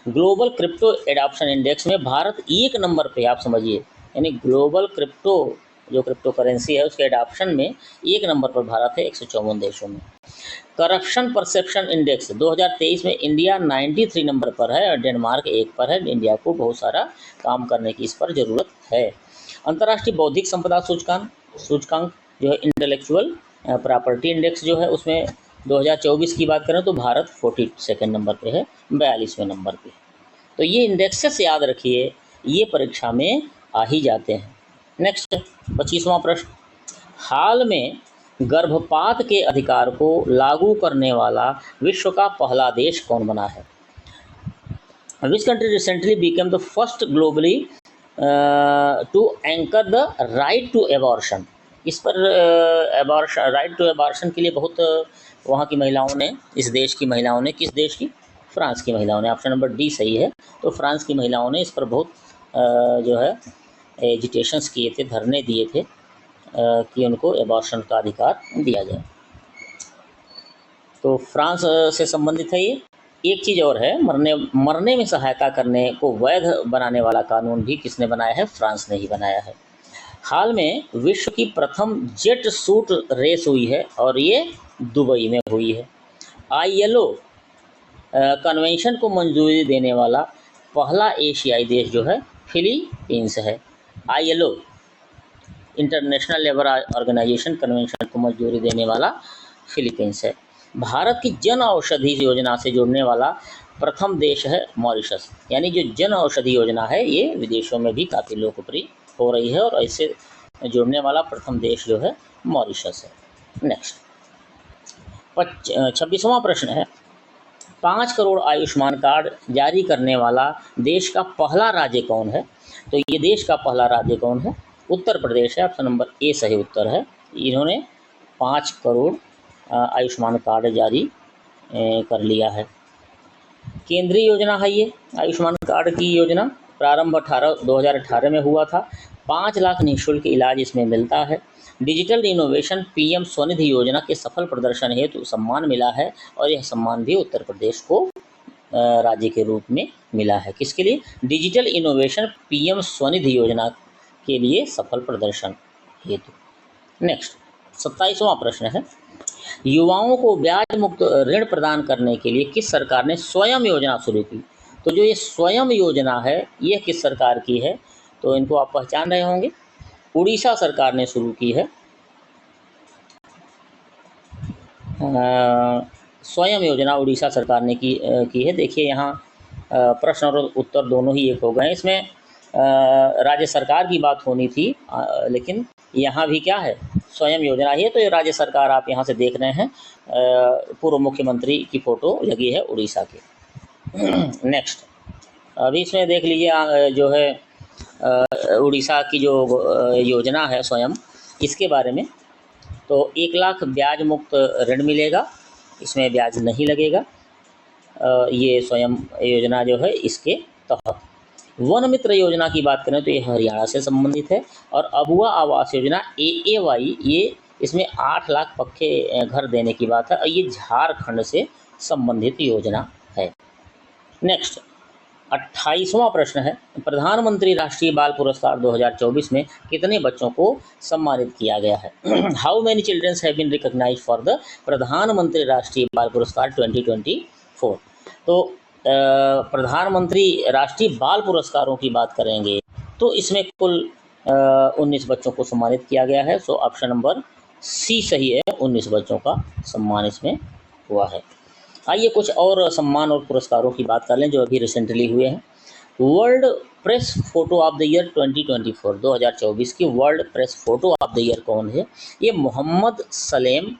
ग्लोबल क्रिप्टो एडॉप्शन इंडेक्स में भारत 1 नंबर पे, आप समझिए, यानी ग्लोबल क्रिप्टो जो क्रिप्टो करेंसी है उसके एडॉप्शन में 1 नंबर पर भारत है 154 देशों में। करप्शन परसेप्शन इंडेक्स 2023 में इंडिया 93 नंबर पर है और डेनमार्क 1 पर है। इंडिया को बहुत सारा काम करने की इस पर ज़रूरत है। अंतर्राष्ट्रीय बौद्धिक संपदा सूचकांक जो है, इंटेलेक्चुअल प्रॉपर्टी इंडेक्स जो है, उसमें 2024 की बात करें तो भारत 42 नंबर पे है, 42वें नंबर पे। तो ये इंडेक्सेस याद रखिए, ये परीक्षा में आ ही जाते हैं। नेक्स्ट 25वां प्रश्न, हाल में गर्भपात के अधिकार को लागू करने वाला विश्व का पहला देश कौन बना है? Which country recently became the first globally to anchor the right to abortion? इस पर राइट टू एबॉर्शन के लिए बहुत वहाँ की महिलाओं ने, इस देश की महिलाओं ने, किस देश की? फ्रांस की महिलाओं ने। ऑप्शन नंबर डी सही है। तो फ्रांस की महिलाओं ने इस पर बहुत जो है एजिटेशंस किए थे, धरने दिए थे कि उनको एबॉर्शन का अधिकार दिया जाए। तो फ्रांस से संबंधित है ये। एक चीज़ और है, मरने में सहायता करने को वैध बनाने वाला कानून भी किसने बनाया है? फ्रांस ने ही बनाया है। हाल में विश्व की प्रथम जेट सूट रेस हुई है और ये दुबई में हुई है। ILO कन्वेंशन को मंजूरी देने वाला पहला एशियाई देश जो है फिलीपींस है। ILO international labour organisation convention को मंजूरी देने वाला फिलीपींस है। भारत की जन औषधि योजना से जुड़ने वाला प्रथम देश है मॉरिशस। यानी जो जन औषधि योजना है ये विदेशों में भी काफ़ी लोकप्रिय हो रही है और इससे जुड़ने वाला प्रथम देश जो है मॉरिशस है। नेक्स्ट 26वां प्रश्न है, 5 करोड़ आयुष्मान कार्ड जारी करने वाला देश का पहला राज्य कौन है? तो ये देश का पहला राज्य कौन है? उत्तर प्रदेश है। ऑप्शन नंबर ए सही उत्तर है। इन्होंने 5 करोड़ आयुष्मान कार्ड जारी कर लिया है। केंद्रीय योजना है ये आयुष्मान कार्ड की योजना। प्रारंभ 2018 में हुआ था। 5 लाख निःशुल्क इलाज इसमें मिलता है। डिजिटल इनोवेशन PM स्वनिधि योजना के सफल प्रदर्शन हेतु सम्मान मिला है और यह सम्मान भी उत्तर प्रदेश को राज्य के रूप में मिला है। किसके लिए? डिजिटल इनोवेशन PM स्वनिधि योजना के लिए सफल प्रदर्शन हेतु। नेक्स्ट 27वां प्रश्न है, युवाओं को ब्याज मुक्त ऋण प्रदान करने के लिए किस सरकार ने स्वयं योजना शुरू की? तो जो ये स्वयं योजना है ये किस सरकार की है? तो इनको आप पहचान रहे होंगे, उड़ीसा सरकार ने शुरू की है। स्वयं योजना उड़ीसा सरकार ने की है। देखिए यहाँ प्रश्न और उत्तर दोनों ही एक हो गए। इसमें राज्य सरकार की बात होनी थी, लेकिन यहाँ भी क्या है, स्वयं योजना ही है। तो ये राज्य सरकार आप यहाँ से देख रहे हैं, पूर्व मुख्यमंत्री की फ़ोटो लगी है उड़ीसा की। नेक्स्ट अभी इसमें देख लीजिए जो है उड़ीसा की जो योजना है स्वयं, इसके बारे में। तो 1 लाख ब्याज मुक्त ऋण मिलेगा, इसमें ब्याज नहीं लगेगा। ये स्वयं योजना जो है इसके तहत। वन मित्र योजना की बात करें तो ये हरियाणा से संबंधित है। और अबुआ आवास योजना AAY, ये इसमें 8 लाख पक्के घर देने की बात है और ये झारखंड से संबंधित योजना है। नेक्स्ट 28वां प्रश्न है, प्रधानमंत्री राष्ट्रीय बाल पुरस्कार 2024 में कितने बच्चों को सम्मानित किया गया है? How many childrens have been recognised for the प्रधानमंत्री राष्ट्रीय बाल पुरस्कार 2024? तो प्रधानमंत्री राष्ट्रीय बाल पुरस्कारों की बात करेंगे तो इसमें कुल 19 बच्चों को सम्मानित किया गया है। सो ऑप्शन नंबर सी सही है, 19 बच्चों का सम्मान इसमें हुआ है। आइए कुछ और सम्मान और पुरस्कारों की बात कर लें जो अभी रिसेंटली हुए हैं। World press photo of the year 2024, 2024 की world press photo of the year कौन है? ये मोहम्मद सलेम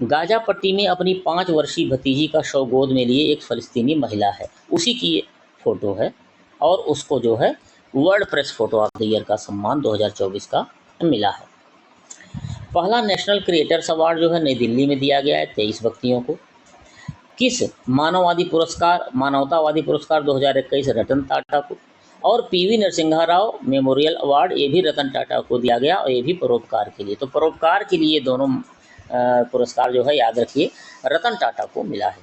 गाजा पट्टी में अपनी 5 वर्षीय भतीजी का शव गोद में लिए एक फ़लस्तीनी महिला है, उसी की ये फ़ोटो है और उसको जो है world press photo of the year का सम्मान 2024 का मिला है। पहला नेशनल क्रिएटर्स अवार्ड जो है नई दिल्ली में दिया गया है 23 व्यक्तियों को। किस मानवतावादी पुरस्कार 2021 रतन टाटा को, और PV Narasimha Rao memorial award ये भी रतन टाटा को दिया गया और ये भी परोपकार के लिए। तो परोपकार के लिए दोनों पुरस्कार जो है याद रखिए रतन टाटा को मिला है।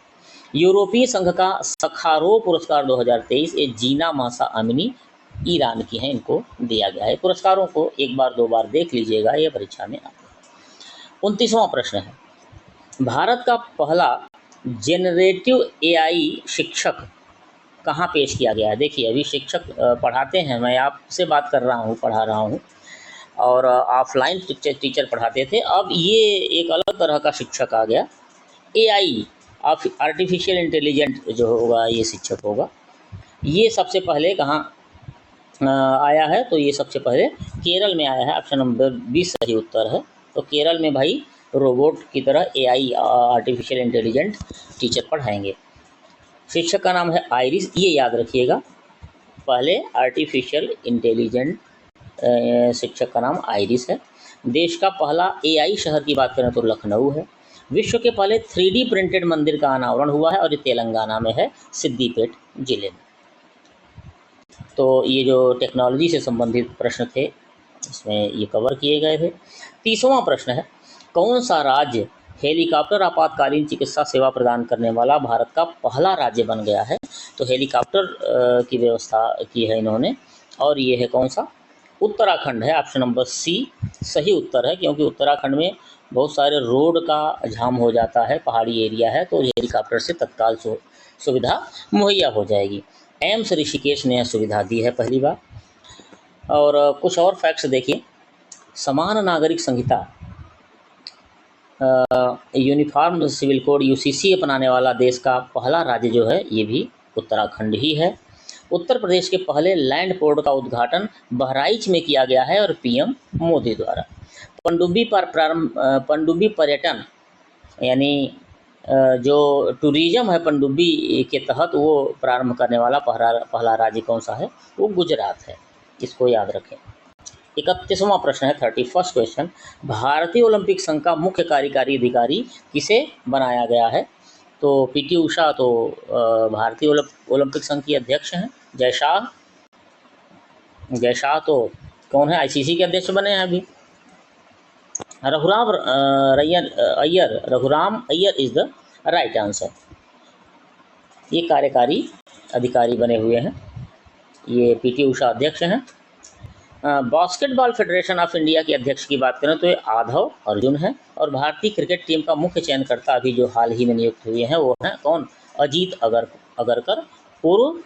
यूरोपीय संघ का सखारोव पुरस्कार 2023 ये जीना मासा अमिनी ईरान की हैं, इनको दिया गया है। पुरस्कारों को एक बार 2 बार देख लीजिएगा, ये परीक्षा में आता है। 29वां प्रश्न है, भारत का पहला जेनरेटिव AI शिक्षक कहाँ पेश किया गया है? देखिए अभी शिक्षक पढ़ाते हैं, मैं आपसे बात कर रहा हूँ, पढ़ा रहा हूँ, और ऑफलाइन टीचर पढ़ाते थे। अब ये एक अलग तरह का शिक्षक आ गया, AI आर्टिफिशियल इंटेलिजेंट जो होगा ये शिक्षक होगा। ये सबसे पहले कहाँ आया है? तो ये सबसे पहले केरल में आया है। ऑप्शन नंबर 20 सही उत्तर है। तो केरल में भाई रोबोट की तरह AI आर्टिफिशियल इंटेलिजेंट टीचर पढ़ाएंगे। शिक्षक का नाम है आइरिस, ये याद रखिएगा, पहले आर्टिफिशियल इंटेलिजेंट शिक्षक का नाम आइरिस है। देश का पहला AI शहर की बात करें तो लखनऊ है। विश्व के पहले 3D प्रिंटेड मंदिर का अनावरण हुआ है और ये तेलंगाना में है, सिद्दीपेट जिले में। तो ये जो टेक्नोलॉजी से संबंधित प्रश्न थे इसमें ये कवर किए गए थे। 30वां प्रश्न है, कौन सा राज्य हेलीकॉप्टर आपातकालीन चिकित्सा सेवा प्रदान करने वाला भारत का पहला राज्य बन गया है? तो हेलीकॉप्टर की व्यवस्था की है इन्होंने, और ये है कौन सा? उत्तराखंड है। ऑप्शन नंबर सी सही उत्तर है, क्योंकि उत्तराखंड में बहुत सारे रोड का जाम हो जाता है, पहाड़ी एरिया है, तो हेलीकॉप्टर से तत्काल सुविधा मुहैया हो जाएगी। एम्स ऋषिकेश ने यह सुविधा दी है पहली बार। और कुछ और फैक्ट्स देखिए, समान नागरिक संहिता यूनिफॉर्म सिविल कोड UCC अपनाने वाला देश का पहला राज्य जो है ये भी उत्तराखंड ही है। उत्तर प्रदेश के पहले लैंड पोर्ट का उद्घाटन बहराइच में किया गया है और PM मोदी द्वारा। पनडुब्बी पर्यटन यानी जो टूरिज्म है पनडुब्बी के तहत वो प्रारंभ करने वाला पहला राज्य कौन सा है? वो गुजरात है, इसको याद रखें। 31वां प्रश्न है, 31st क्वेश्चन, भारतीय ओलंपिक संघ का मुख्य कार्यकारी अधिकारी किसे बनाया गया है? तो PT उषा तो भारतीय ओलंपिक संघ की अध्यक्ष हैं। जय शाह तो कौन है? ICC के अध्यक्ष बने हैं अभी। Raghuram Iyer is the right answer. ये कार्यकारी अधिकारी बने हुए हैं, ये PT उषा अध्यक्ष हैं। बास्केटबॉल फेडरेशन ऑफ इंडिया के अध्यक्ष की बात करें तो ये आधव अर्जुन है। और भारतीय क्रिकेट टीम का मुख्य चयनकर्ता अभी जो हाल ही में नियुक्त हुए हैं वो हैं कौन? अजीत अगरकर, पूर्व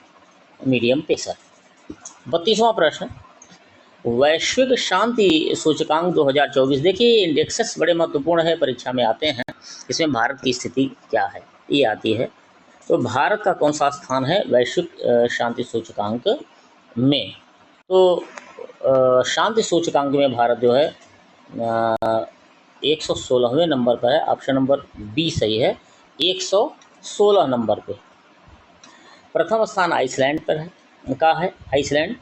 मीडियम पेसर। 32वां प्रश्न, वैश्विक शांति सूचकांक 2024। देखिए इंडेक्सेस बड़े महत्वपूर्ण है, परीक्षा में आते हैं। इसमें भारत की स्थिति क्या है ये आती है। तो भारत का कौन सा स्थान है वैश्विक शांति सूचकांक में? तो शांति सूचकांक में भारत जो है 116वें नंबर पर है। ऑप्शन नंबर बी सही है, 116 नंबर पे। प्रथम स्थान आइसलैंड पर है आइसलैंड।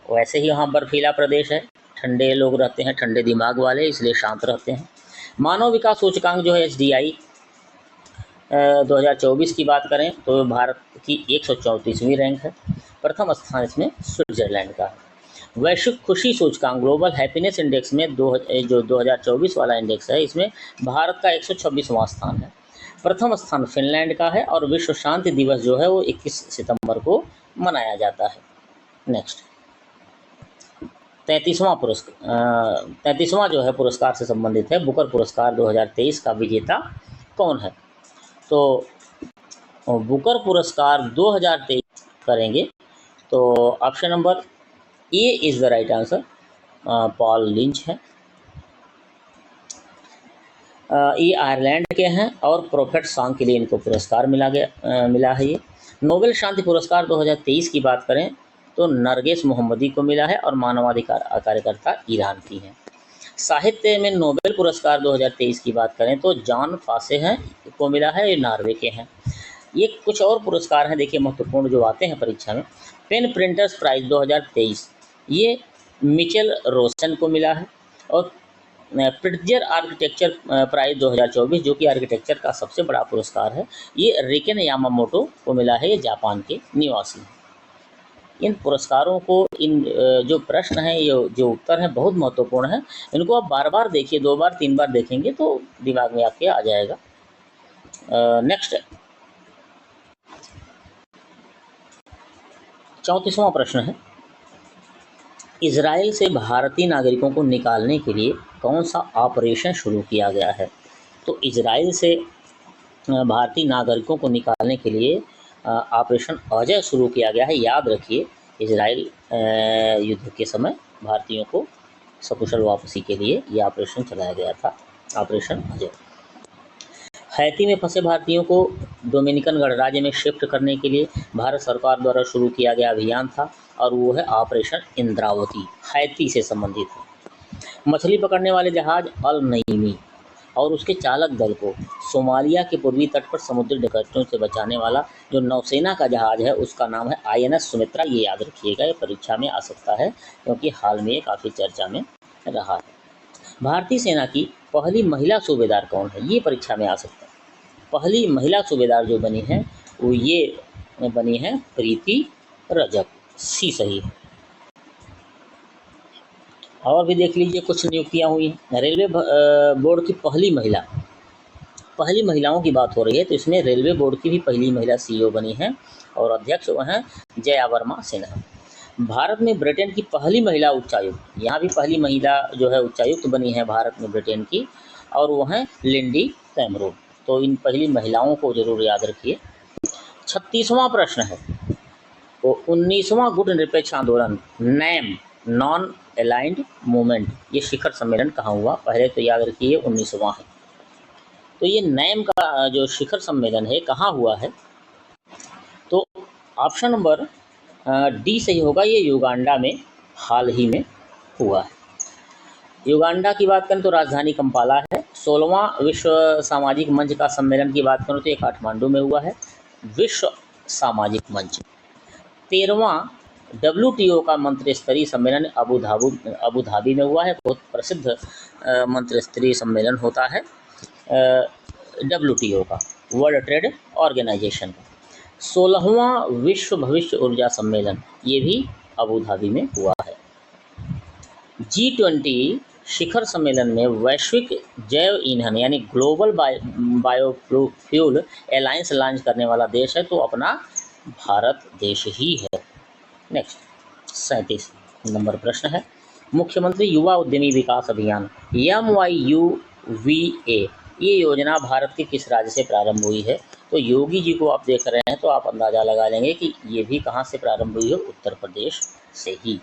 वैसे ही वहाँ बर्फीला प्रदेश है, ठंडे लोग रहते हैं, ठंडे दिमाग वाले, इसलिए शांत रहते हैं। मानव विकास सूचकांक जो है HDI 2024 की बात करें तो भारत की 134वीं रैंक है। प्रथम स्थान इसमें स्विट्जरलैंड का है। वैश्विक खुशी सूचकांक ग्लोबल हैप्पीनेस इंडेक्स में जो 2024 वाला इंडेक्स है, इसमें भारत का 126वां स्थान है। प्रथम स्थान फिनलैंड का है और विश्व शांति दिवस जो है वो 21 सितंबर को मनाया जाता है। नेक्स्ट 33वां जो है पुरस्कार से संबंधित है। बुकर पुरस्कार 2023 का विजेता कौन है? तो बुकर पुरस्कार 2023 करेंगे तो option number A is the right answer, Paul lynch है। ये आयरलैंड के हैं और प्रोफेट सॉन्ग के लिए इनको पुरस्कार मिला है। ये नोबेल शांति पुरस्कार 2023 की बात करें तो नरगिस मोहम्मदी को मिला है और मानवाधिकार कार्यकर्ता ईरान की हैं। साहित्य में नोबेल पुरस्कार 2023 की बात करें तो जॉन फासे हैं को मिला है, ये नॉर्वे के हैं। ये कुछ और पुरस्कार हैं देखिए महत्वपूर्ण जो आते हैं परीक्षा में। पेन प्रिंटर्स प्राइज 2023 ये मिचेल रोशन को मिला है। और प्रिट्जर आर्किटेक्चर प्राइज 2024 जो कि आर्किटेक्चर का सबसे बड़ा पुरस्कार है, ये रिकेन यामामोटो को मिला है, ये जापान के निवासी हैं। इन पुरस्कारों को इन जो प्रश्न हैं, ये जो उत्तर हैं बहुत महत्वपूर्ण हैं। इनको आप बार बार देखिए, 2 बार 3 बार देखेंगे तो दिमाग में आपके आ जाएगा। नेक्स्ट 34वां प्रश्न है, इजराइल से भारतीय नागरिकों को निकालने के लिए कौन सा ऑपरेशन शुरू किया गया है? तो इजराइल से भारतीय नागरिकों को निकालने के लिए ऑपरेशन अजय शुरू किया गया है। याद रखिए, इजराइल युद्ध के समय भारतीयों को सकुशल वापसी के लिए यह ऑपरेशन चलाया गया था, ऑपरेशन अजय। हैती में फंसे भारतीयों को डोमिनिकन गणराज्य में शिफ्ट करने के लिए भारत सरकार द्वारा शुरू किया गया अभियान था और वो है ऑपरेशन इंद्रावती, हैती से संबंधित है। मछली पकड़ने वाले जहाज अल नईमी और उसके चालक दल को सोमालिया के पूर्वी तट पर समुद्री डकैतों से बचाने वाला जो नौसेना का जहाज है उसका नाम है INS सुमित्रा। ये याद रखिएगा, ये परीक्षा में आ सकता है क्योंकि हाल में ये काफ़ी चर्चा में रहा है। भारतीय सेना की पहली महिला सूबेदार कौन है? ये परीक्षा में आ सकता है। पहली महिला सूबेदार जो बनी है वो ये बनी है प्रीति रजक, सी सही है। और भी देख लीजिए कुछ नियुक्तियां हुई हैं। रेलवे बोर्ड की पहली महिलाओं की बात हो रही है तो इसमें रेलवे बोर्ड की भी पहली महिला CEO बनी है और अध्यक्ष वो हैं जया वर्मा सिन्हा। भारत में ब्रिटेन की पहली महिला उच्चायुक्त, यहाँ भी पहली महिला जो है उच्चायुक्त बनी है भारत में ब्रिटेन की, और वो हैं लिंडी कैमरून। तो इन पहली महिलाओं को जरूर याद रखिए। 36वां प्रश्न है, तो 19वां गुट निरपेक्ष आंदोलन नैम नॉन अलाइंड मूवमेंट ये शिखर सम्मेलन कहाँ हुआ? पहले तो याद रखिए 19वां है। तो ये नैम का जो शिखर सम्मेलन है कहाँ हुआ है? तो ऑप्शन नंबर डी सही होगा, ये युगांडा में हाल ही में हुआ है। युगांडा की बात करें तो राजधानी कंपाला है। 16वां विश्व सामाजिक मंच का सम्मेलन की बात करें तो ये काठमांडू में हुआ है, विश्व सामाजिक मंच। 13वां WTO का मंत्री स्तरीय सम्मेलन अबू धाबी में हुआ है। बहुत प्रसिद्ध मंत्री स्तरीय सम्मेलन होता है WTO का, वर्ल्ड ट्रेड ऑर्गेनाइजेशन का। 16वां विश्व भविष्य ऊर्जा सम्मेलन ये भी अबू धाबी में हुआ है। G20 शिखर सम्मेलन में वैश्विक जैव ईंधन यानी ग्लोबल बायोफ्यूल अलायंस लॉन्च करने वाला देश है तो अपना भारत देश ही है। नेक्स्ट 37 नंबर प्रश्न है, मुख्यमंत्री युवा उद्यमी विकास अभियान MYUVA ये योजना भारत के किस राज्य से प्रारंभ हुई है? तो योगी जी को आप देख रहे हैं तो आप अंदाज़ा लगा लेंगे कि ये भी कहाँ से प्रारंभ हुई है, उत्तर प्रदेश से ही।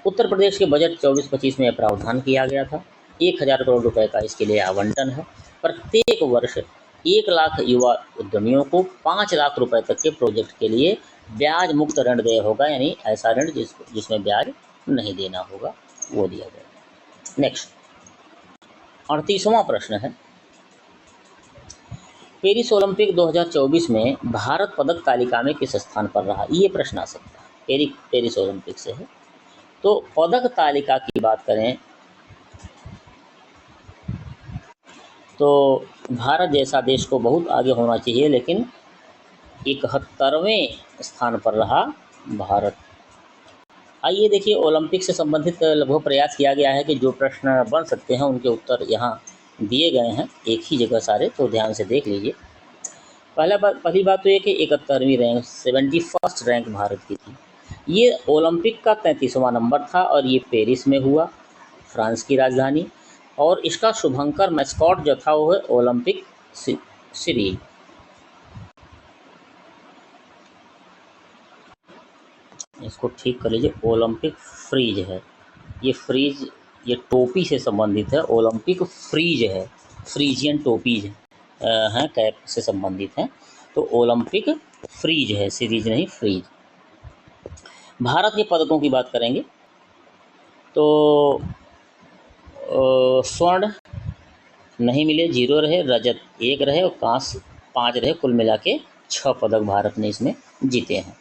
उत्तर प्रदेश के बजट 24-25 में प्रावधान किया गया था। 1000 करोड़ रुपए का इसके लिए आवंटन है। प्रत्येक वर्ष 1 लाख युवा उद्यमियों को 5 लाख रुपए तक के प्रोजेक्ट के लिए ब्याज मुक्त ऋण देय होगा, यानी ऐसा ऋण जिसमें ब्याज नहीं देना होगा वो दिया जाएगा। नेक्स्ट 38वां प्रश्न है, पेरिस ओलंपिक 2024 में भारत पदक तालिका में किस स्थान पर रहा? ये प्रश्न आ सकता है, पेरिस ओलंपिक से है। तो पदक तालिका की बात करें तो भारत जैसा देश को बहुत आगे होना चाहिए, लेकिन 71वें स्थान पर रहा भारत। आइए देखिए, ओलंपिक से संबंधित लगभग प्रयास किया गया है कि जो प्रश्न बन सकते हैं उनके उत्तर यहाँ दिए गए हैं एक ही जगह सारे, तो ध्यान से देख लीजिए। पहली बात तो ये कि 71वीं रैंक, 71st रैंक भारत की थी। ये ओलंपिक का 33वां नंबर था और ये पेरिस में हुआ, फ्रांस की राजधानी। और इसका शुभंकर मैस्कॉट जो था वो है ओलंपिक सीरीज। इसको ठीक कर लीजिए, ओलंपिक फ्रीज है ये। फ्रीज ये टोपी से संबंधित है, ओलंपिक फ्रीज है, फ्रीजियन टोपीज हैं, कैप से संबंधित हैं। तो ओलंपिक फ्रीज है, सीरीज नहीं, फ्रीज। भारत के पदकों की बात करेंगे तो स्वर्ण नहीं मिले, 0 रहे, रजत 1 रहे और कांस्य 5 रहे। कुल मिला के 6 पदक भारत ने इसमें जीते हैं।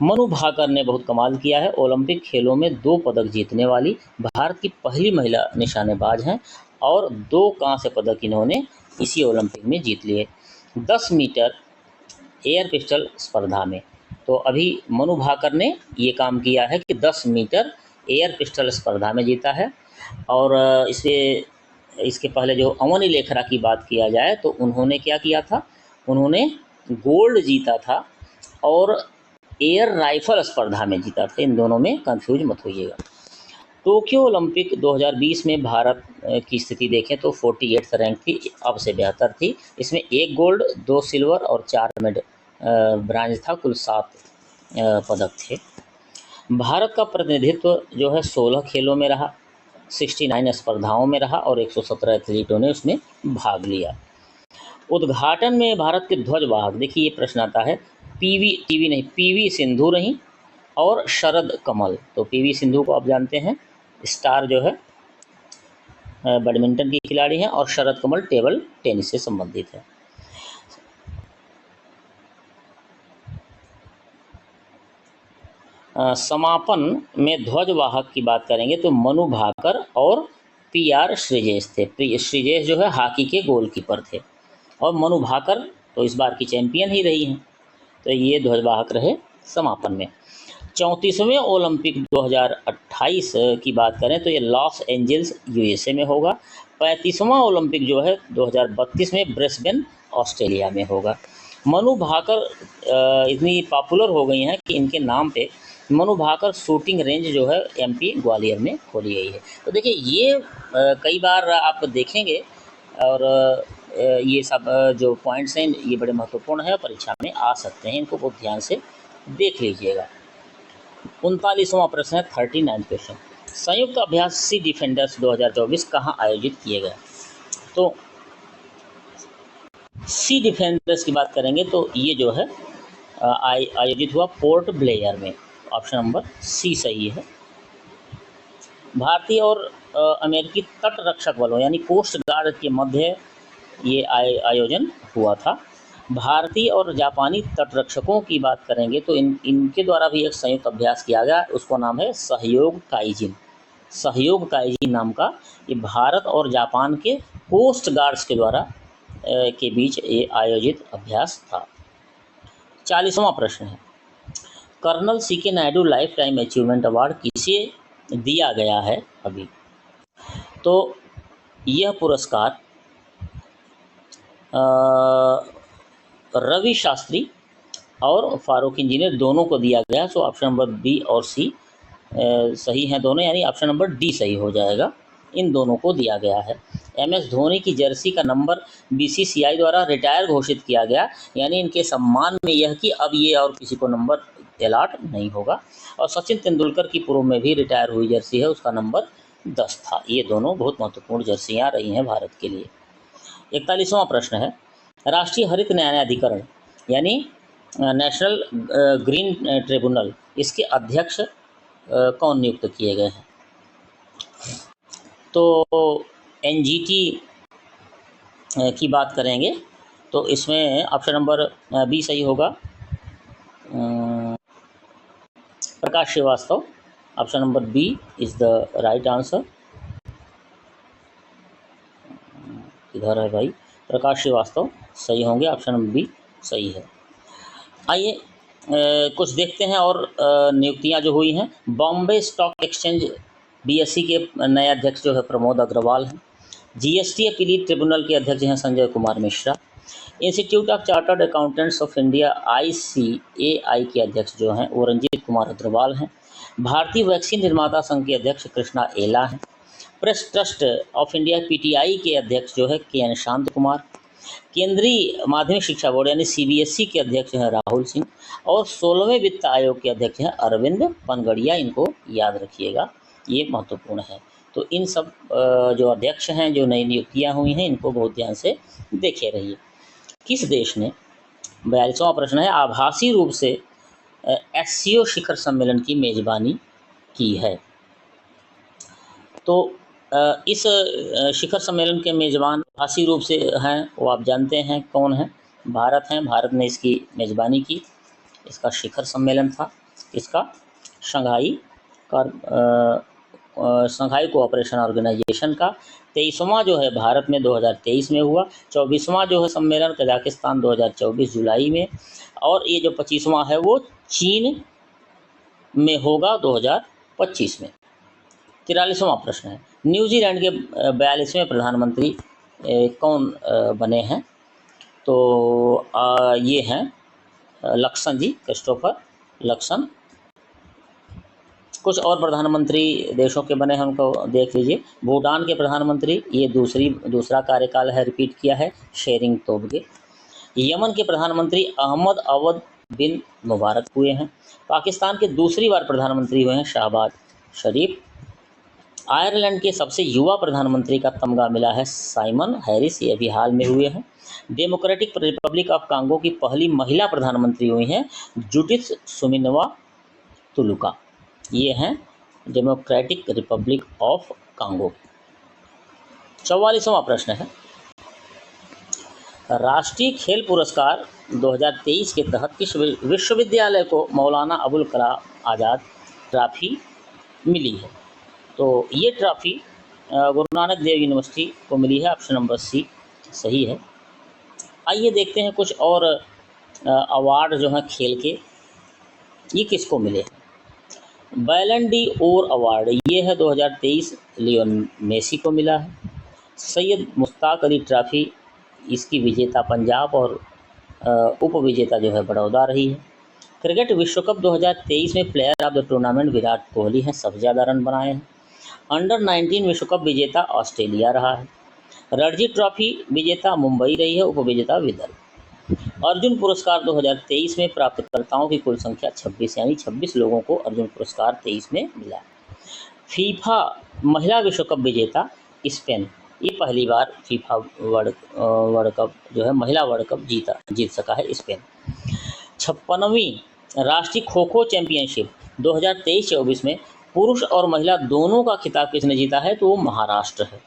मनु भाकर ने बहुत कमाल किया है, ओलंपिक खेलों में 2 पदक जीतने वाली भारत की पहली महिला निशानेबाज हैं और 2 कांस्य पदक इन्होंने इसी ओलंपिक में जीत लिए। 10 मीटर एयर पिस्टल स्पर्धा में तो अभी मनु भाकर ने ये काम किया है कि 10 मीटर एयर पिस्टल स्पर्धा में जीता है। और इसके पहले जो अवनी लेखरा की बात किया जाए तो उन्होंने क्या किया था, उन्होंने गोल्ड जीता था और एयर राइफल स्पर्धा में जीता था। इन दोनों में कंफ्यूज मत होइएगा। टोक्यो ओलंपिक 2020 में भारत की स्थिति देखें तो 48th रैंक थी, अब से बेहतर थी। इसमें 1 गोल्ड, 2 सिल्वर और 4 ब्रांज था, कुल 7 पदक थे। भारत का प्रतिनिधित्व जो है 16 खेलों में रहा, 69 स्पर्धाओं में रहा और 117 एथलीटों ने उसमें भाग लिया। उद्घाटन में भारत के ध्वजवाहक, देखिए ये प्रश्न आता है, पीवी सिंधु रहीं और शरद कमल। तो पीवी सिंधु को आप जानते हैं, स्टार जो है बैडमिंटन की खिलाड़ी हैं, और शरद कमल टेबल टेनिस से संबंधित है। समापन में ध्वजवाहक की बात करेंगे तो मनु भाकर और PR श्रीजेश थे। श्रीजेश जो है हॉकी के गोलकीपर थे और मनु भाकर तो इस बार की चैंपियन ही रही हैं। तो ये ध्वजवाहक रहे समापन में। 34वें ओलंपिक 2028 की बात करें तो ये लॉस एंजल्स USA में होगा। 35वां ओलंपिक जो है 2032 में ब्रिस्बेन ऑस्ट्रेलिया में होगा। मनु भाकर इतनी पॉपुलर हो गई हैं कि इनके नाम पे मनु भाकर शूटिंग रेंज जो है MP ग्वालियर में खोली गई है। तो देखिए ये कई बार आप देखेंगे और ये सब जो पॉइंट्स हैं ये बड़े महत्वपूर्ण हैं, परीक्षा में आ सकते हैं, इनको बहुत ध्यान से देख लीजिएगा। 39वां प्रश्न है, 39 क्वेश्चन। संयुक्त अभ्यास सी डिफेंडर्स 2024 कहाँ आयोजित किए गए? तो सी डिफेंडर्स की बात करेंगे तो ये जो है आयोजित हुआ पोर्ट ब्लेयर में। ऑप्शन नंबर C सही है। भारतीय और अमेरिकी तट रक्षक बलों यानी कोस्ट गार्ड के मध्य ये आयोजन हुआ था। भारतीय और जापानी तटरक्षकों की बात करेंगे तो इनके द्वारा भी एक संयुक्त अभ्यास किया गया, उसका नाम है सहयोग काइजिन। सहयोग काइजिन नाम का ये भारत और जापान के कोस्ट गार्ड्स के द्वारा के बीच ये आयोजित अभ्यास था। 40वां प्रश्न है, colonel CK Naidu lifetime achievement award किसे दिया गया है अभी? तो यह पुरस्कार रवि शास्त्री और फारूक इंजीनियर दोनों को दिया गया। सो ऑप्शन नंबर B और C सही हैं दोनों, यानी ऑप्शन नंबर D सही हो जाएगा। इन दोनों को दिया गया है। MS धोनी की जर्सी का नंबर BCCI द्वारा रिटायर घोषित किया गया, यानी इनके सम्मान में यह कि अब ये और किसी को नंबर अलॉट नहीं होगा। और सचिन तेंदुलकर की पूर्व में भी रिटायर हुई जर्सी है, उसका नंबर 10 था। ये दोनों बहुत महत्वपूर्ण जर्सियाँ रही हैं भारत के लिए। 41वां प्रश्न है, राष्ट्रीय हरित न्यायाधिकरण यानी नेशनल ग्रीन ट्रिब्यूनल, इसके अध्यक्ष कौन नियुक्त किए गए हैं? तो NGT की बात करेंगे तो इसमें ऑप्शन नंबर B सही होगा, Prakash Shrivastava. Option number B is the right answer. इधर है भाई, प्रकाश श्रीवास्तव सही होंगे, ऑप्शन नंबर बी सही है। आइए कुछ देखते हैं और नियुक्तियां जो हुई हैं। बॉम्बे स्टॉक एक्सचेंज BSE के नए अध्यक्ष जो है प्रमोद अग्रवाल हैं। GST अपीलीट ट्रिब्यूनल के अध्यक्ष हैं Sanjay Kumar Mishra. Institute of chartered accountants of India ICAI के अध्यक्ष जो हैं वो रंजीत कुमार अग्रवाल हैं। भारतीय वैक्सीन निर्माता संघ के अध्यक्ष कृष्णा एला हैं। Press trust of India PTI के अध्यक्ष जो है KN शांत कुमार। केंद्रीय माध्यमिक शिक्षा बोर्ड यानी CBSE के अध्यक्ष हैं राहुल सिंह। और 16वें वित्त आयोग के अध्यक्ष हैं अरविंद पनगड़िया। इनको याद रखिएगा, ये महत्वपूर्ण है। तो इन सब जो अध्यक्ष हैं, जो नई नियुक्तियां हुई हैं, इनको बहुत ध्यान से देखे रहिए। किस देश ने 42वां प्रश्न है आभासी रूप से SCO शिखर सम्मेलन की मेजबानी की है? तो इस शिखर सम्मेलन के मेज़बान आभासी रूप से हैं, वो आप जानते हैं कौन हैं, भारत हैं। भारत ने इसकी मेज़बानी की। इसका शिखर सम्मेलन था, इसका शंघाई कोऑपरेशन ऑर्गेनाइजेशन का 23वां जो है भारत में 2023 में हुआ। 24वां जो है सम्मेलन कजाकिस्तान 2024 जुलाई में, और ये जो 25वां है वो चीन में होगा 2025 में। 43वां प्रश्न है न्यूजीलैंड के 42वें प्रधानमंत्री कौन बने हैं? तो ये हैं लक्सन जी, क्रिस्टोफर लक्सन। कुछ और प्रधानमंत्री देशों के बने हैं, उनको देख लीजिए। भूटान के प्रधानमंत्री, ये दूसरा कार्यकाल है, रिपीट किया है, शेरिंग तोब्गे। यमन के प्रधानमंत्री अहमद अवद बिन मुबारक हुए हैं। पाकिस्तान के दूसरी बार प्रधानमंत्री हुए हैं शहबाज शरीफ। आयरलैंड के सबसे युवा प्रधानमंत्री का तमगा मिला है साइमन हैरिस, ये अभी हाल में हुए हैं। डेमोक्रेटिक रिपब्लिक ऑफ कांगो की पहली महिला प्रधानमंत्री हुई हैं जुडिथ सुमिनवा तुलुका। ये हैं डेमोक्रेटिक रिपब्लिक ऑफ कांगो। 44वां प्रश्न है राष्ट्रीय खेल पुरस्कार 2023 के तहत किस विश्वविद्यालय को मौलाना अबुल कलाम आज़ाद ट्रॉफी मिली है? तो ये ट्रॉफी गुरु नानक देव यूनिवर्सिटी को मिली है, ऑप्शन नंबर सी सही है। आइए देखते हैं कुछ और अवार्ड जो हैं खेल के, ये किसको मिले हैं। बैलन डी ओर अवार्ड ये है 2023 लियोन मेसी को मिला है। सैयद मुश्ताक अली ट्रॉफी, इसकी विजेता पंजाब और उप विजेता जो है बड़ौदा रही है। क्रिकेट विश्व कप 2023 में player of the tournament Virat Kohli हैं, सबसे ज़्यादा रन बनाए हैं। अंडर 19 विश्व कप विजेता ऑस्ट्रेलिया रहा है। रणजी ट्रॉफी विजेता मुंबई रही है, उप विजेता विदर्भ। अर्जुन पुरस्कार 2023 में प्राप्तकर्ताओं की कुल संख्या 26, यानी 26 लोगों को अर्जुन पुरस्कार 23 में मिला। फीफा महिला विश्व कप विजेता स्पेन, ये पहली बार फीफा वर्ल्ड कप जो है महिला वर्ल्ड कप जीत सका है स्पेन। 56वीं राष्ट्रीय खो खो चैंपियनशिप 2023-24 में पुरुष और महिला दोनों का खिताब किसने जीता है? तो वो महाराष्ट्र है।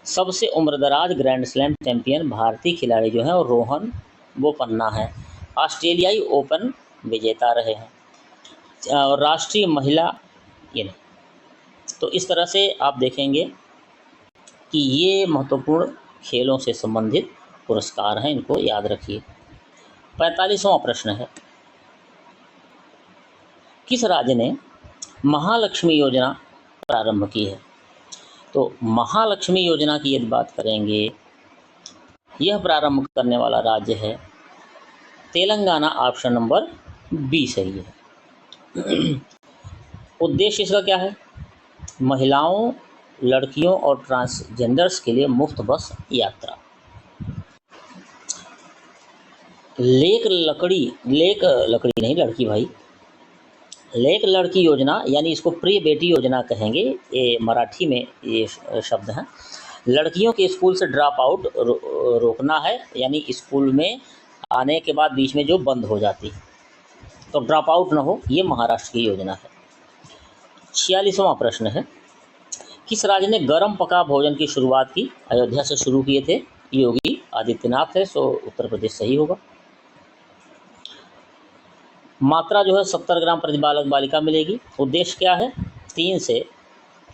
सबसे उम्रदराज ग्रैंड स्लैम चैंपियन भारतीय खिलाड़ी जो हैं और रोहन बोपन्ना हैं, ऑस्ट्रेलियाई ओपन विजेता रहे हैं। और राष्ट्रीय महिला ये नहीं। तो इस तरह से आप देखेंगे कि ये महत्वपूर्ण खेलों से संबंधित पुरस्कार हैं, इनको याद रखिए। 45वां प्रश्न है किस राज्य ने महालक्ष्मी योजना प्रारंभ की है? तो महालक्ष्मी योजना की यदि बात करेंगे, यह प्रारंभ करने वाला राज्य है तेलंगाना, ऑप्शन नंबर बी सही है। उद्देश्य इसका क्या है? महिलाओं, लड़कियों और ट्रांसजेंडर्स के लिए मुफ्त बस यात्रा। लेक लकड़ी नहीं लड़की भाई, लेक लड़की योजना यानी इसको प्रिय बेटी योजना कहेंगे, ये मराठी में ये शब्द हैं। लड़कियों के स्कूल से ड्रॉप आउट रोकना है, यानी स्कूल में आने के बाद बीच में जो बंद हो जाती तो ड्रॉप आउट ना हो, ये महाराष्ट्र की योजना है। 46वां प्रश्न है किस राज्य ने गर्म पका भोजन की शुरुआत की? अयोध्या से शुरू किए थे योगी आदित्यनाथ है, सो उत्तर प्रदेश सही होगा। मात्रा जो है 70 ग्राम प्रति बालक बालिका मिलेगी। उद्देश्य क्या है? 3 से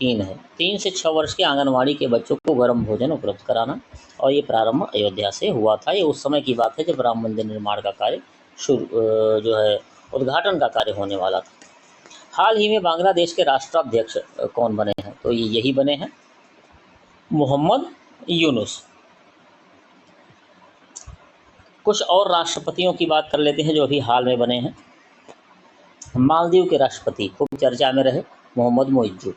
3 है। 3 से 6 वर्ष के आंगनवाड़ी के बच्चों को गर्म भोजन उपलब्ध कराना, और ये प्रारंभ अयोध्या से हुआ था। ये उस समय की बात है जब राम मंदिर निर्माण का कार्य जो है उद्घाटन का कार्य होने वाला था। हाल ही में बांग्लादेश के राष्ट्राध्यक्ष कौन बने हैं? तो ये यही बने हैं, मोहम्मद यूनुस। कुछ और राष्ट्रपतियों की बात कर लेते हैं जो अभी हाल में बने हैं। मालदीव के राष्ट्रपति खूब चर्चा में रहे, मोहम्मद मोइज्जू।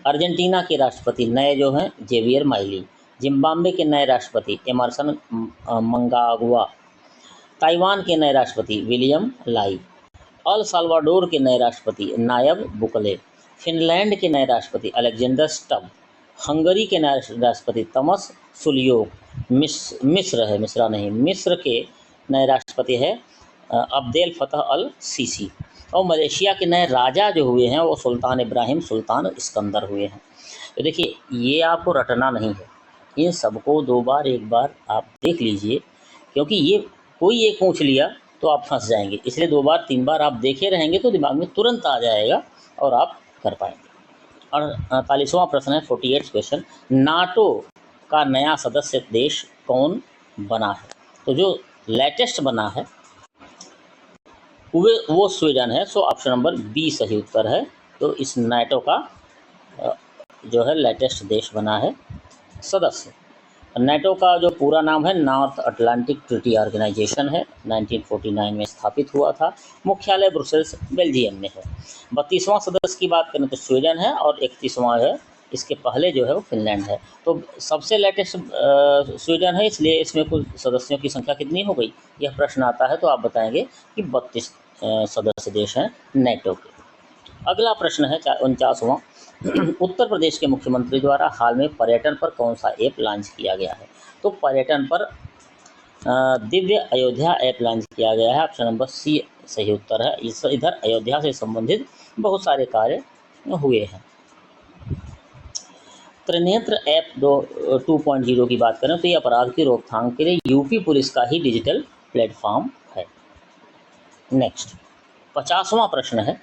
अर्जेंटीना के राष्ट्रपति नए जो हैं जेवियर माइली। जिम्बाब्वे के नए राष्ट्रपति एमरसन मंगागुआ। ताइवान के नए राष्ट्रपति विलियम लाई। अल साल्वाडोर के नए राष्ट्रपति नायब बुकले। फिनलैंड के नए राष्ट्रपति अलेक्जेंडर स्टब। हंगरी के नए राष्ट्रपति तमस सुलियोक। मिस्र के नए राष्ट्रपति है अब्देल फतह अल सीसी। और मलेशिया के नए राजा जो हुए हैं वो सुल्तान इब्राहिम सुल्तान इस्कंदर हुए हैं। तो देखिए, ये आपको रटना नहीं है, इन सबको 2 बार 1 बार आप देख लीजिए, क्योंकि ये कोई एक पूछ लिया तो आप फंस जाएंगे। इसलिए 2 बार 3 बार आप देखे रहेंगे तो दिमाग में तुरंत आ जाएगा और आप कर पाएंगे। और 48वां प्रश्न है, 48 क्वेश्चन, नाटो का नया सदस्य देश कौन बना है? तो जो लेटेस्ट बना है वो स्वीडन है। सो ऑप्शन नंबर बी सही उत्तर है। तो इस नाटो का जो है लेटेस्ट देश बना है सदस्य। नाटो का जो पूरा नाम है नॉर्थ अटलांटिक ट्रीटी ऑर्गेनाइजेशन है, 1949 में स्थापित हुआ था। मुख्यालय ब्रुसेल्स बेल्जियम में है। 32वां सदस्य की बात करें तो स्वीडन है, और 31वां है, इसके पहले जो है वो फिनलैंड है। तो सबसे लेटेस्ट स्वीडन है, इसलिए इसमें कुल सदस्यों की संख्या कितनी हो गई, यह प्रश्न आता है तो आप बताएंगे कि 32 सदस्य देश हैं नाटो के। अगला प्रश्न है 49वां, उत्तर प्रदेश के मुख्यमंत्री द्वारा हाल में पर्यटन पर कौन सा ऐप लॉन्च किया गया है? तो पर्यटन पर दिव्य अयोध्या ऐप लॉन्च किया गया है। ऑप्शन नंबर सी सही उत्तर है। इधर अयोध्या से संबंधित बहुत सारे कार्य हुए हैं। त्रिनेत्र ऐप 2.0 की बात करें तो ये अपराध की रोकथाम के लिए यूपी पुलिस का ही डिजिटल प्लेटफॉर्म है। नेक्स्ट 50वां प्रश्न है,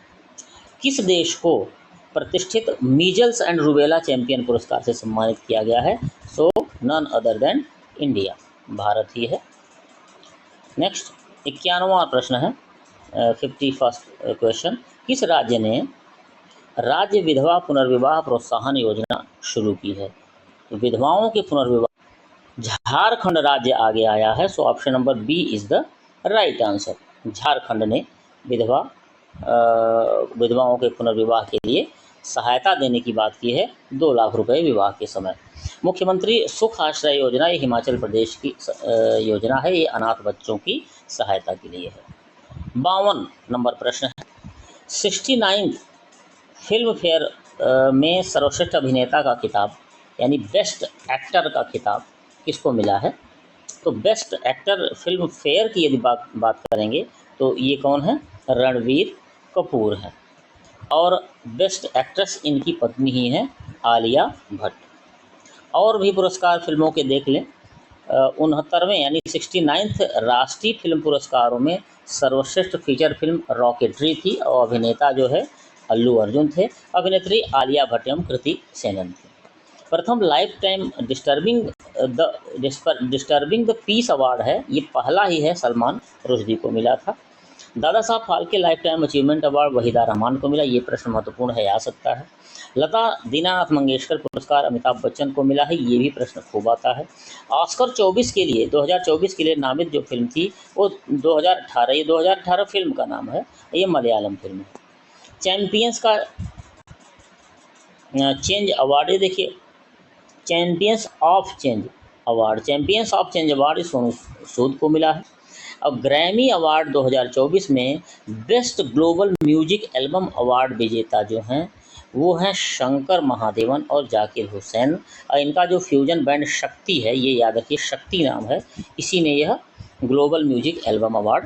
किस देश को प्रतिष्ठित मीजल्स एंड रूबेला चैंपियन पुरस्कार से सम्मानित किया गया है? So none other than India, Bharat ही है। नेक्स्ट 51वां प्रश्न है, 51st क्वेश्चन, किस राज्य ने राज्य विधवा पुनर्विवाह प्रोत्साहन योजना शुरू की है? तो विधवाओं के पुनर्विवाह झारखंड राज्य आगे आया है। So option number B is the right answer. Jharkhand ने विधवाओं के पुनर्विवाह के लिए सहायता देने की बात की है, 2 लाख रुपए विवाह के समय। मुख्यमंत्री सुख आश्रय योजना ये हिमाचल प्रदेश की योजना है, ये अनाथ बच्चों की सहायता के लिए है। 52 नंबर प्रश्न है, 69th फिल्म फेयर में सर्वश्रेष्ठ अभिनेता का खिताब यानी बेस्ट एक्टर का खिताब किसको मिला है? तो बेस्ट एक्टर फिल्म फेयर की यदि बात करेंगे तो ये कौन है? रणवीर कपूर हैं। और बेस्ट एक्ट्रेस इनकी पत्नी ही हैं, आलिया भट्ट। और भी पुरस्कार फिल्मों के देख लें, 69वें यानी 69th राष्ट्रीय फिल्म पुरस्कारों में सर्वश्रेष्ठ फीचर फिल्म रॉकेटरी थी, और अभिनेता जो है अल्लू अर्जुन थे। अभिनेत्री आलिया भट्ट एवं कृति सेनन थी। प्रथम life time disturbing the peace award है, ये पहला ही है, सलमान रुश्दी को मिला था। Dada Saheb Phalke life time achievement award Waheeda Rehman को मिला, ये प्रश्न महत्वपूर्ण है, आ सकता है। लता दीनानाथ मंगेशकर पुरस्कार अमिताभ बच्चन को मिला है, ये भी प्रश्न खूब आता है। ऑस्कर 2024 के लिए नामित जो फिल्म थी वो 2018, ये 2018 फिल्म का नाम है, ये मलयालम फिल्म है। चैंपियंस का चेंज अवार्ड, ये देखिए champions of change award Sonu Sood को मिला है। और ग्रैमी अवार्ड 2024 में best global music album award विजेता जो हैं वो हैं शंकर महादेवन और जाकिर हुसैन। और इनका जो फ्यूजन बैंड शक्ति है, ये याद रखिए शक्ति नाम है, इसी ने यह ग्लोबल म्यूजिक एल्बम अवार्ड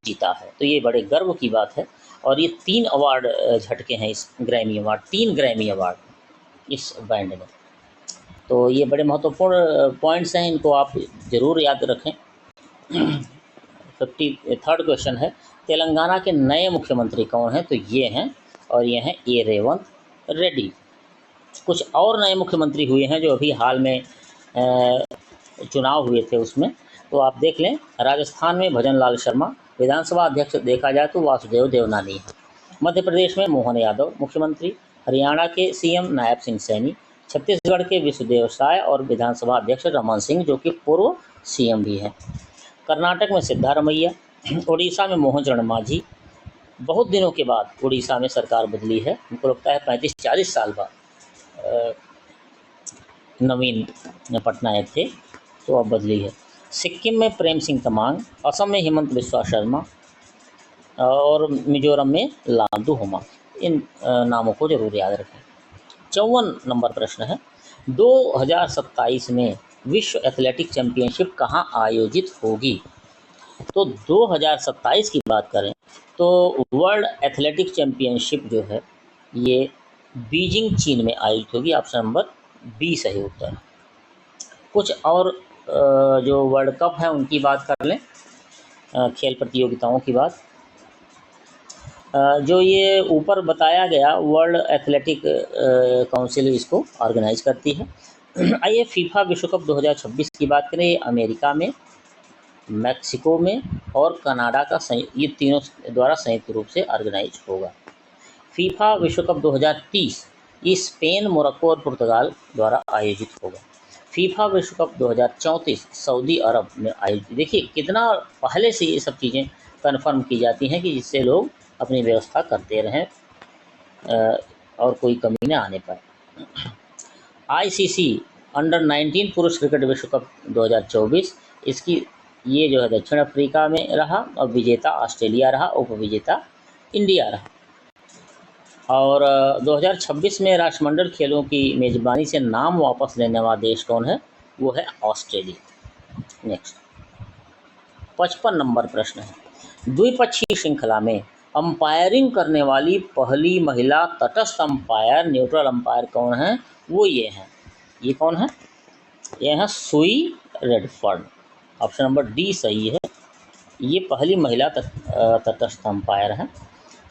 जीता है। तो ये बड़े गर्व की बात है। और ये 3 अवार्ड झटके हैं इस ग्रैमी अवार्ड, 3 ग्रैमी अवार्ड इस बैंड ने। तो ये बड़े महत्वपूर्ण पॉइंट्स हैं, इनको आप ज़रूर याद रखें। 53rd क्वेश्चन है, तेलंगाना के नए मुख्यमंत्री कौन हैं? तो ये हैं, और ये हैं ए रेवंत रेड्डी। कुछ और नए मुख्यमंत्री हुए हैं जो अभी हाल में चुनाव हुए थे उसमें, तो आप देख लें। राजस्थान में भजन लाल शर्मा, विधानसभा अध्यक्ष देखा जाए तो वासुदेव देवनानी है। मध्य प्रदेश में मोहन यादव मुख्यमंत्री, हरियाणा के सीएम नायब सिंह सैनी, छत्तीसगढ़ के विष्णुदेव साय और विधानसभा अध्यक्ष रमन सिंह जो कि पूर्व सीएम भी हैं। कर्नाटक में सिद्धारमैया, उड़ीसा में मोहन चरण मांझी। बहुत दिनों के बाद उड़ीसा में सरकार बदली है, हमको लगता है 35-40 साल बाद नवीन पटनायक थे तो अब बदली है। सिक्किम में प्रेम सिंह तमांग, असम में हिमंत बिस्वा शर्मा और मिजोरम में लालतू होमा। इन नामों को जरूर याद रखें। 54 नंबर प्रश्न है, 2027 में विश्व एथलेटिक चैंपियनशिप कहाँ आयोजित होगी? तो 2027 की बात करें तो वर्ल्ड एथलेटिक चैंपियनशिप जो है ये बीजिंग चीन में आयोजित होगी। ऑप्शन नंबर बी सही उत्तर है। कुछ और जो वर्ल्ड कप है उनकी बात कर लें, खेल प्रतियोगिताओं की बात। जो ये ऊपर बताया गया वर्ल्ड एथलेटिक काउंसिल इसको ऑर्गेनाइज करती है। आइए फीफा विश्व कप 2026 की बात करें। ये अमेरिका में, मैक्सिको में और कनाडा का ये तीनों द्वारा संयुक्त रूप से ऑर्गेनाइज होगा। फीफा विश्व कप 2030 ये स्पेन, मोरक्को और पुर्तगाल द्वारा आयोजित होगा। फीफा विश्व कप 2034 सऊदी अरब में आयोजित। देखिए कितना पहले से ये सब चीज़ें कन्फर्म की जाती हैं कि जिससे लोग अपनी व्यवस्था करते रहें और कोई कमी न आने पाए। आईसीसी अंडर 19 पुरुष क्रिकेट विश्व कप 2024 इसकी ये जो है दक्षिण अफ्रीका में रहा और विजेता ऑस्ट्रेलिया रहा, उपविजेता इंडिया रहा। और 2026 में राष्ट्रमंडल खेलों की मेज़बानी से नाम वापस लेने वाला देश कौन है? वो है ऑस्ट्रेलिया। नेक्स्ट 55 नंबर प्रश्न है, द्विपक्षीय श्रृंखला में अंपायरिंग करने वाली पहली महिला तटस्थ अंपायर, न्यूट्रल अंपायर कौन है? वो ये हैं। ये कौन है? ये है सुई रेडफर्ड। ऑप्शन नंबर डी सही है। ये पहली महिला तटस्थ अंपायर हैं।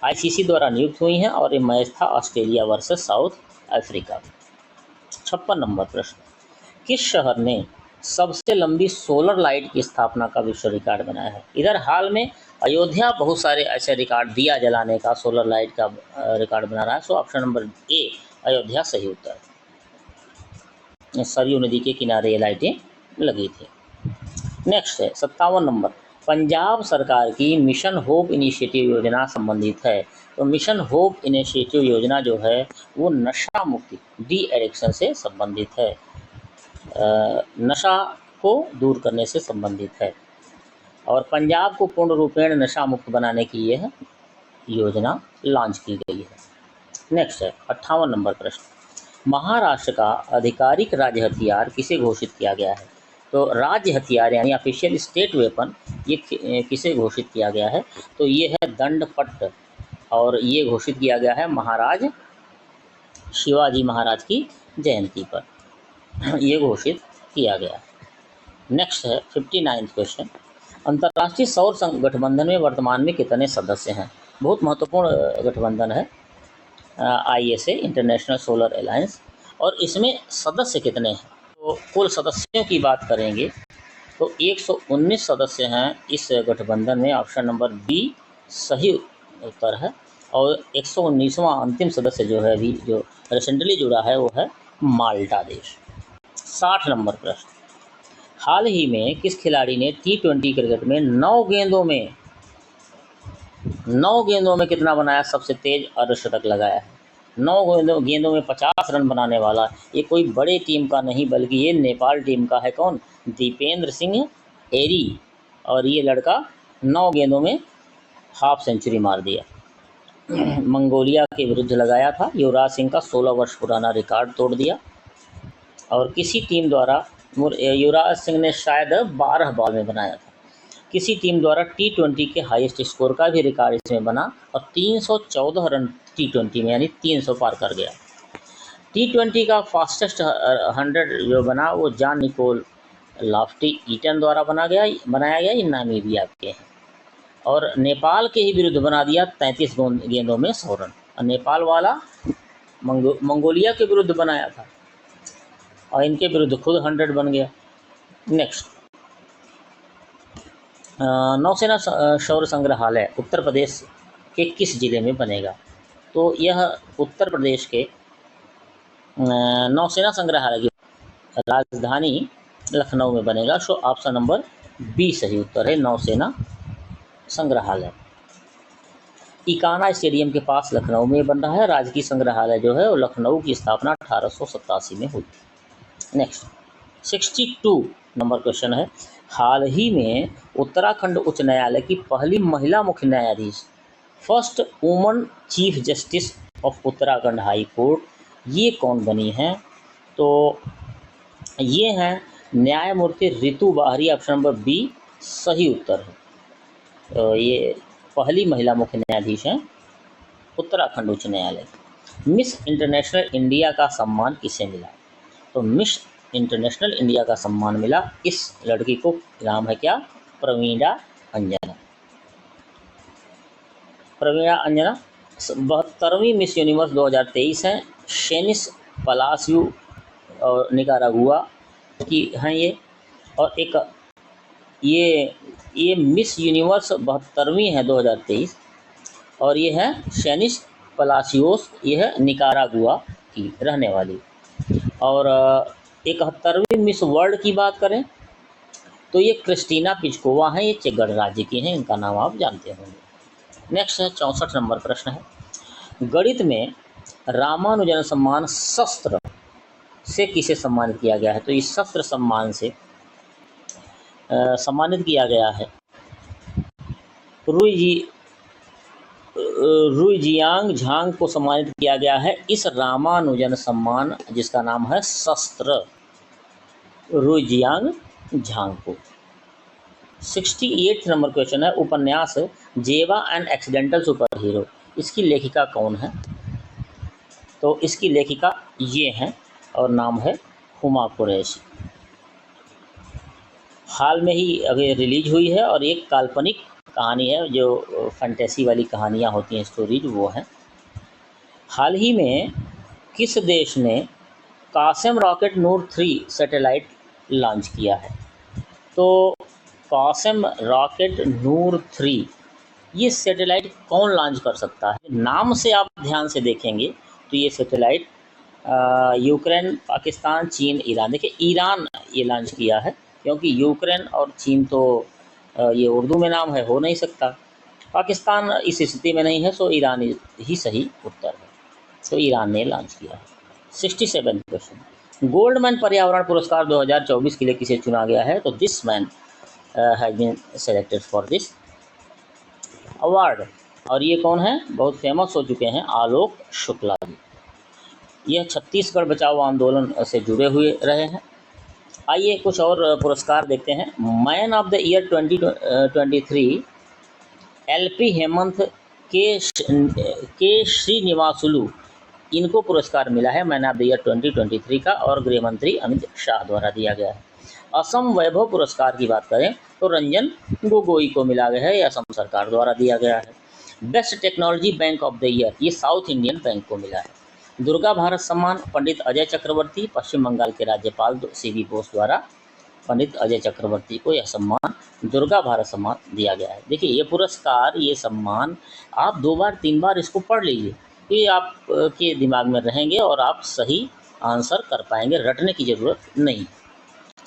आईसीसी द्वारा नियुक्त हुई हैं और ये मैच था Australia versus south Africa. 56 number प्रश्न, किस शहर ने सबसे लंबी सोलर लाइट की स्थापना का विश्व रिकॉर्ड बनाया है? इधर हाल में अयोध्या बहुत सारे ऐसे रिकॉर्ड, दिया जलाने का, सोलर लाइट का रिकॉर्ड बना रहा है। So option number A Ayodhya सही उत्तर है। सरयू नदी के किनारे ये लाइटें लगी थी। नेक्स्ट है 57 नंबर, पंजाब सरकार की मिशन होप इनिशिएटिव योजना संबंधित है। तो मिशन होप इनिशिएटिव योजना जो है वो नशा मुक्ति, डी एडिक्शन से संबंधित है, नशा को दूर करने से संबंधित है और पंजाब को पूर्ण रूपेण नशा मुक्त बनाने की यह योजना लॉन्च की गई है। नेक्स्ट है 58 नंबर प्रश्न, महाराष्ट्र का आधिकारिक राज्य हथियार किसे घोषित किया गया है? तो राज्य हथियार यानी ऑफिशियल स्टेट वेपन ये किसे घोषित किया गया है? तो ये है दंडपट्ट और ये घोषित किया गया है महाराज शिवाजी महाराज की जयंती पर ये घोषित किया गया। नेक्स्ट है 59 क्वेश्चन, अंतर्राष्ट्रीय सौर गठबंधन में वर्तमान में कितने सदस्य हैं? बहुत महत्वपूर्ण गठबंधन है ISA, इंटरनेशनल सोलर अलायंस, और इसमें सदस्य कितने हैं? तो कुल सदस्यों की बात करेंगे तो 119 सदस्य हैं इस गठबंधन में। ऑप्शन नंबर बी सही उत्तर है। और 119वां अंतिम सदस्य जो है अभी जो रिसेंटली जुड़ा है वो है माल्टा देश। 60 नंबर प्रश्न, हाल ही में किस खिलाड़ी ने T20 क्रिकेट में 9 गेंदों में कितना बनाया? सबसे तेज अर्धशतक लगाया है। 9 गेंदों में 50 रन बनाने वाला ये कोई बड़े टीम का नहीं बल्कि ये नेपाल टीम का है। कौन? दीपेंद्र सिंह एरी। और ये लड़का 9 गेंदों में हाफ सेंचुरी मार दिया। मंगोलिया के विरुद्ध लगाया था। युवराज सिंह का 16 वर्ष पुराना रिकॉर्ड तोड़ दिया। और किसी टीम द्वारा युवराज सिंह ने शायद 12 बॉल में बनाया था। किसी टीम द्वारा T20 के हाईएस्ट स्कोर का भी रिकॉर्ड इसमें बना और 314 रन T20 में यानी 300 पार कर गया। T20 का फास्टेस्ट 100 जो बना वो जॉन निकोल लॉफ्टी ईटन द्वारा बनाया गया। ये नामीबिया के हैं और नेपाल के ही विरुद्ध बना दिया 33 गेंदों में 100 रन। और नेपाल वाला मंगोलिया के विरुद्ध बनाया था और इनके विरुद्ध खुद 100 बन गया। नेक्स्ट, नौसेना शौर्य संग्रहालय उत्तर प्रदेश के किस जिले में बनेगा? तो यह उत्तर प्रदेश के नौसेना संग्रहालय की राजधानी लखनऊ में बनेगा। सो ऑप्शन नंबर बी सही उत्तर है, नौसेना संग्रहालय। इकाना स्टेडियम के पास लखनऊ में बन रहा है। राजकीय संग्रहालय जो है वो लखनऊ की स्थापना 1887 में हुई। नेक्स्ट, 62 नंबर क्वेश्चन है, हाल ही में उत्तराखंड उच्च न्यायालय की पहली महिला मुख्य न्यायाधीश, first woman chief justice of Uttarakhand high court, ये कौन बनी हैं? तो ये हैं न्यायमूर्ति रितु बाहरी। ऑप्शन नंबर बी सही उत्तर है। तो ये पहली महिला मुख्य न्यायाधीश हैं उत्तराखंड उच्च न्यायालय। मिस इंटरनेशनल इंडिया का सम्मान किसे मिला? तो मिस इंटरनेशनल इंडिया का सम्मान मिला इस लड़की को, नाम है क्या? प्रवीणा अंजना। प्रवीणा अंजना 72वीं मिस यूनिवर्स 2023 हैं। शेनिस पलासियो और निकारागुआ की हैं ये। और एक ये मिस यूनिवर्स 72वीं है 2023 और ये है शेनिस पलासियोस, ये है निकारागुआ की रहने वाली। और 71वीं मिस वर्ल्ड की बात करें तो ये क्रिस्टीना पिचकोवा हैं, ये चेक गणराज्य की हैं, इनका नाम आप जानते होंगे। नेक्स्ट है 64 नंबर प्रश्न है, गणित में रामानुजन सम्मान शस्त्र से किसे सम्मानित किया गया है? तो इस शस्त्र सम्मान से सम्मानित किया गया है रुईजियांग झांग को सम्मानित किया गया है इस रामानुजन सम्मान, जिसका नाम है शस्त्र, रुईजियांग झांग को। 68 नंबर क्वेश्चन है, उपन्यास जेवा एंड एक्सीडेंटल सुपर हीरो, इसकी लेखिका कौन है? तो इसकी लेखिका ये हैं और नाम है हुमा कुरैशी। हाल में ही अभी रिलीज हुई है और एक काल्पनिक कहानी है, जो फैंटेसी वाली कहानियाँ होती हैं, स्टोरीज, वो हैं। हाल ही में किस देश ने कासिम रॉकेट नूर 3 सैटेलाइट लॉन्च किया है? तो कासिम रॉकेट नूर 3 ये सैटेलाइट कौन लॉन्च कर सकता है? नाम से आप ध्यान से देखेंगे तो ये सैटेलाइट यूक्रेन, पाकिस्तान, चीन, ईरान, देखिए ईरान ये लॉन्च किया है, क्योंकि यूक्रेन और चीन तो ये उर्दू में नाम है, हो नहीं सकता। पाकिस्तान इस स्थिति में नहीं है, सो ईरान ही सही उत्तर है, तो ईरान ने लॉन्च किया है। 67 क्वेश्चन, गोल्डमैन पर्यावरण पुरस्कार 2024 के लिए किसे चुना गया है? तो this man has been selected for this award. और ये कौन है? बहुत फेमस हो चुके हैं, आलोक शुक्ला जी। यह छत्तीसगढ़ बचाओ आंदोलन से जुड़े हुए रहे हैं। आइए कुछ और पुरस्कार देखते हैं। Man of the year 2023 LP Hemant के श्रीनिवासुलु, इनको पुरस्कार मिला है मैन ऑफ द ईयर 2023 का, और गृह मंत्री अमित शाह द्वारा दिया गया है। असम वैभव पुरस्कार की बात करें तो रंजन गोगोई को मिला गया है, यह असम सरकार द्वारा दिया गया है। Best technology bank of the year ये साउथ इंडियन बैंक को मिला है। दुर्गा भारत सम्मान पंडित अजय चक्रवर्ती, पश्चिम बंगाल के राज्यपाल सीबी बोस द्वारा पंडित अजय चक्रवर्ती को यह सम्मान दुर्गा भारत सम्मान दिया गया है। देखिए ये पुरस्कार, ये सम्मान आप 2 बार 3 बार इसको पढ़ लीजिए, ये आप के दिमाग में रहेंगे और आप सही आंसर कर पाएंगे, रटने की ज़रूरत नहीं।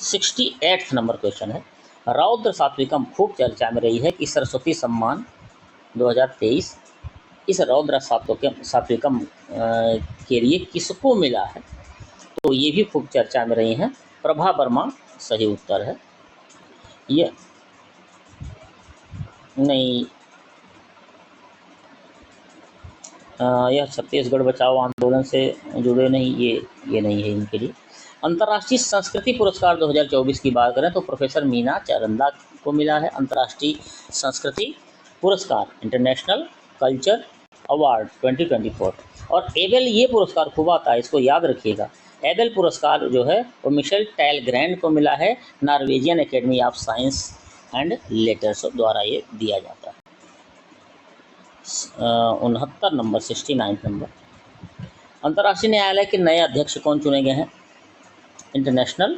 68 नंबर क्वेश्चन है, रौद्र सात्विकम खूब चर्चा में रही है कि सरस्वती सम्मान 2023 इस रौद्र सात्विकम के लिए किसको मिला है? तो ये भी खूब चर्चा में रही हैं, प्रभा वर्मा सही उत्तर है। ये नहीं, यह छत्तीसगढ़ बचाओ आंदोलन से जुड़े नहीं, ये नहीं है इनके लिए। अंतर्राष्ट्रीय संस्कृति पुरस्कार 2024 की बात करें तो प्रोफेसर मीना चारंदा को मिला है अंतर्राष्ट्रीय संस्कृति पुरस्कार, इंटरनेशनल कल्चर अवार्ड 2024। और एबेल ये पुरस्कार खूब आता है, इसको याद रखिएगा। एबेल पुरस्कार जो है वो मिशेल टैलग्रैंड को मिला है, Norwegian academy of science and letters द्वारा ये दिया जाता है। 69 नंबर 69 नंबर, अंतर्राष्ट्रीय न्यायालय के नए अध्यक्ष कौन चुने गए हैं? इंटरनेशनल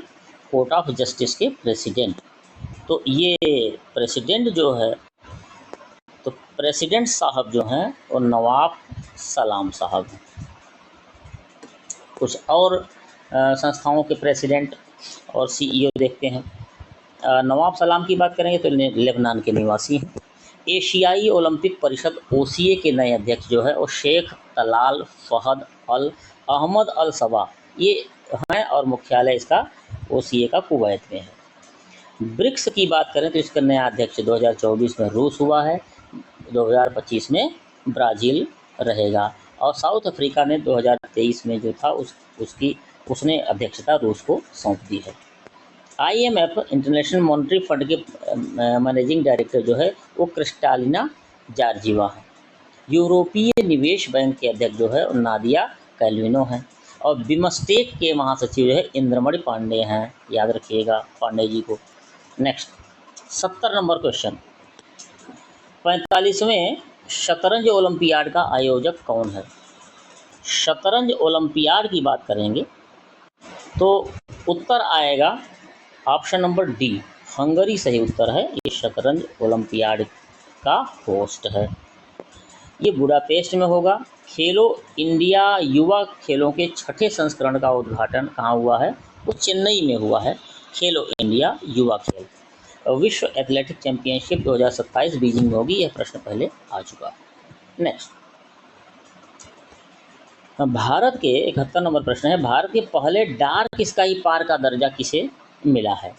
कोर्ट ऑफ जस्टिस के प्रेसिडेंट। तो ये प्रेसिडेंट जो है, तो प्रेसिडेंट साहब जो हैं वो नवाब सलाम साहब हैं। कुछ और संस्थाओं के प्रेसिडेंट और सीईओ देखते हैं। नवाब सलाम की बात करेंगे तो लेबनान के निवासी हैं। एशियाई ओलंपिक परिषद ओसीए के नए अध्यक्ष जो है वो शेख तलाल फहद अल अहमद अल सबा ये हैं और मुख्यालय इसका ओसीए का कुवैत में है। ब्रिक्स की बात करें तो इसका नया अध्यक्ष 2024 में रूस हुआ है, 2025 में ब्राज़ील रहेगा और साउथ अफ्रीका ने 2023 में जो था उसने अध्यक्षता रूस को सौंप दी है। IMF इंटरनेशनल मॉनेटरी फंड के मैनेजिंग डायरेक्टर जो है वो क्रिस्टालिना जॉर्जीवा है। यूरोपीय निवेश बैंक के अध्यक्ष जो है नादिया कैल्विनो हैं और बिमस्टेक के महासचिव जो है इंद्रमणि पांडे हैं। याद रखिएगा पांडे जी को। नेक्स्ट 70 नंबर क्वेश्चन, 45वें शतरंज ओलंपियाड का आयोजक कौन है? शतरंज ओलंपियाड की बात करेंगे तो उत्तर आएगा ऑप्शन नंबर डी, हंगरी सही उत्तर है। ये शतरंज ओलंपियाड का होस्ट है। ये बुडापेस्ट में होगा। खेलो इंडिया युवा खेलों के छठे संस्करण का उद्घाटन कहाँ हुआ है? वो चेन्नई में हुआ है। खेलो इंडिया युवा खेल। विश्व एथलेटिक चैंपियनशिप 2027 बीजिंग में होगी। यह प्रश्न पहले आ चुका है। नेक्स्ट भारत के 71 नंबर प्रश्न है, भारत के पहले डार्क स्काई पार्क का दर्जा किसे मिला है?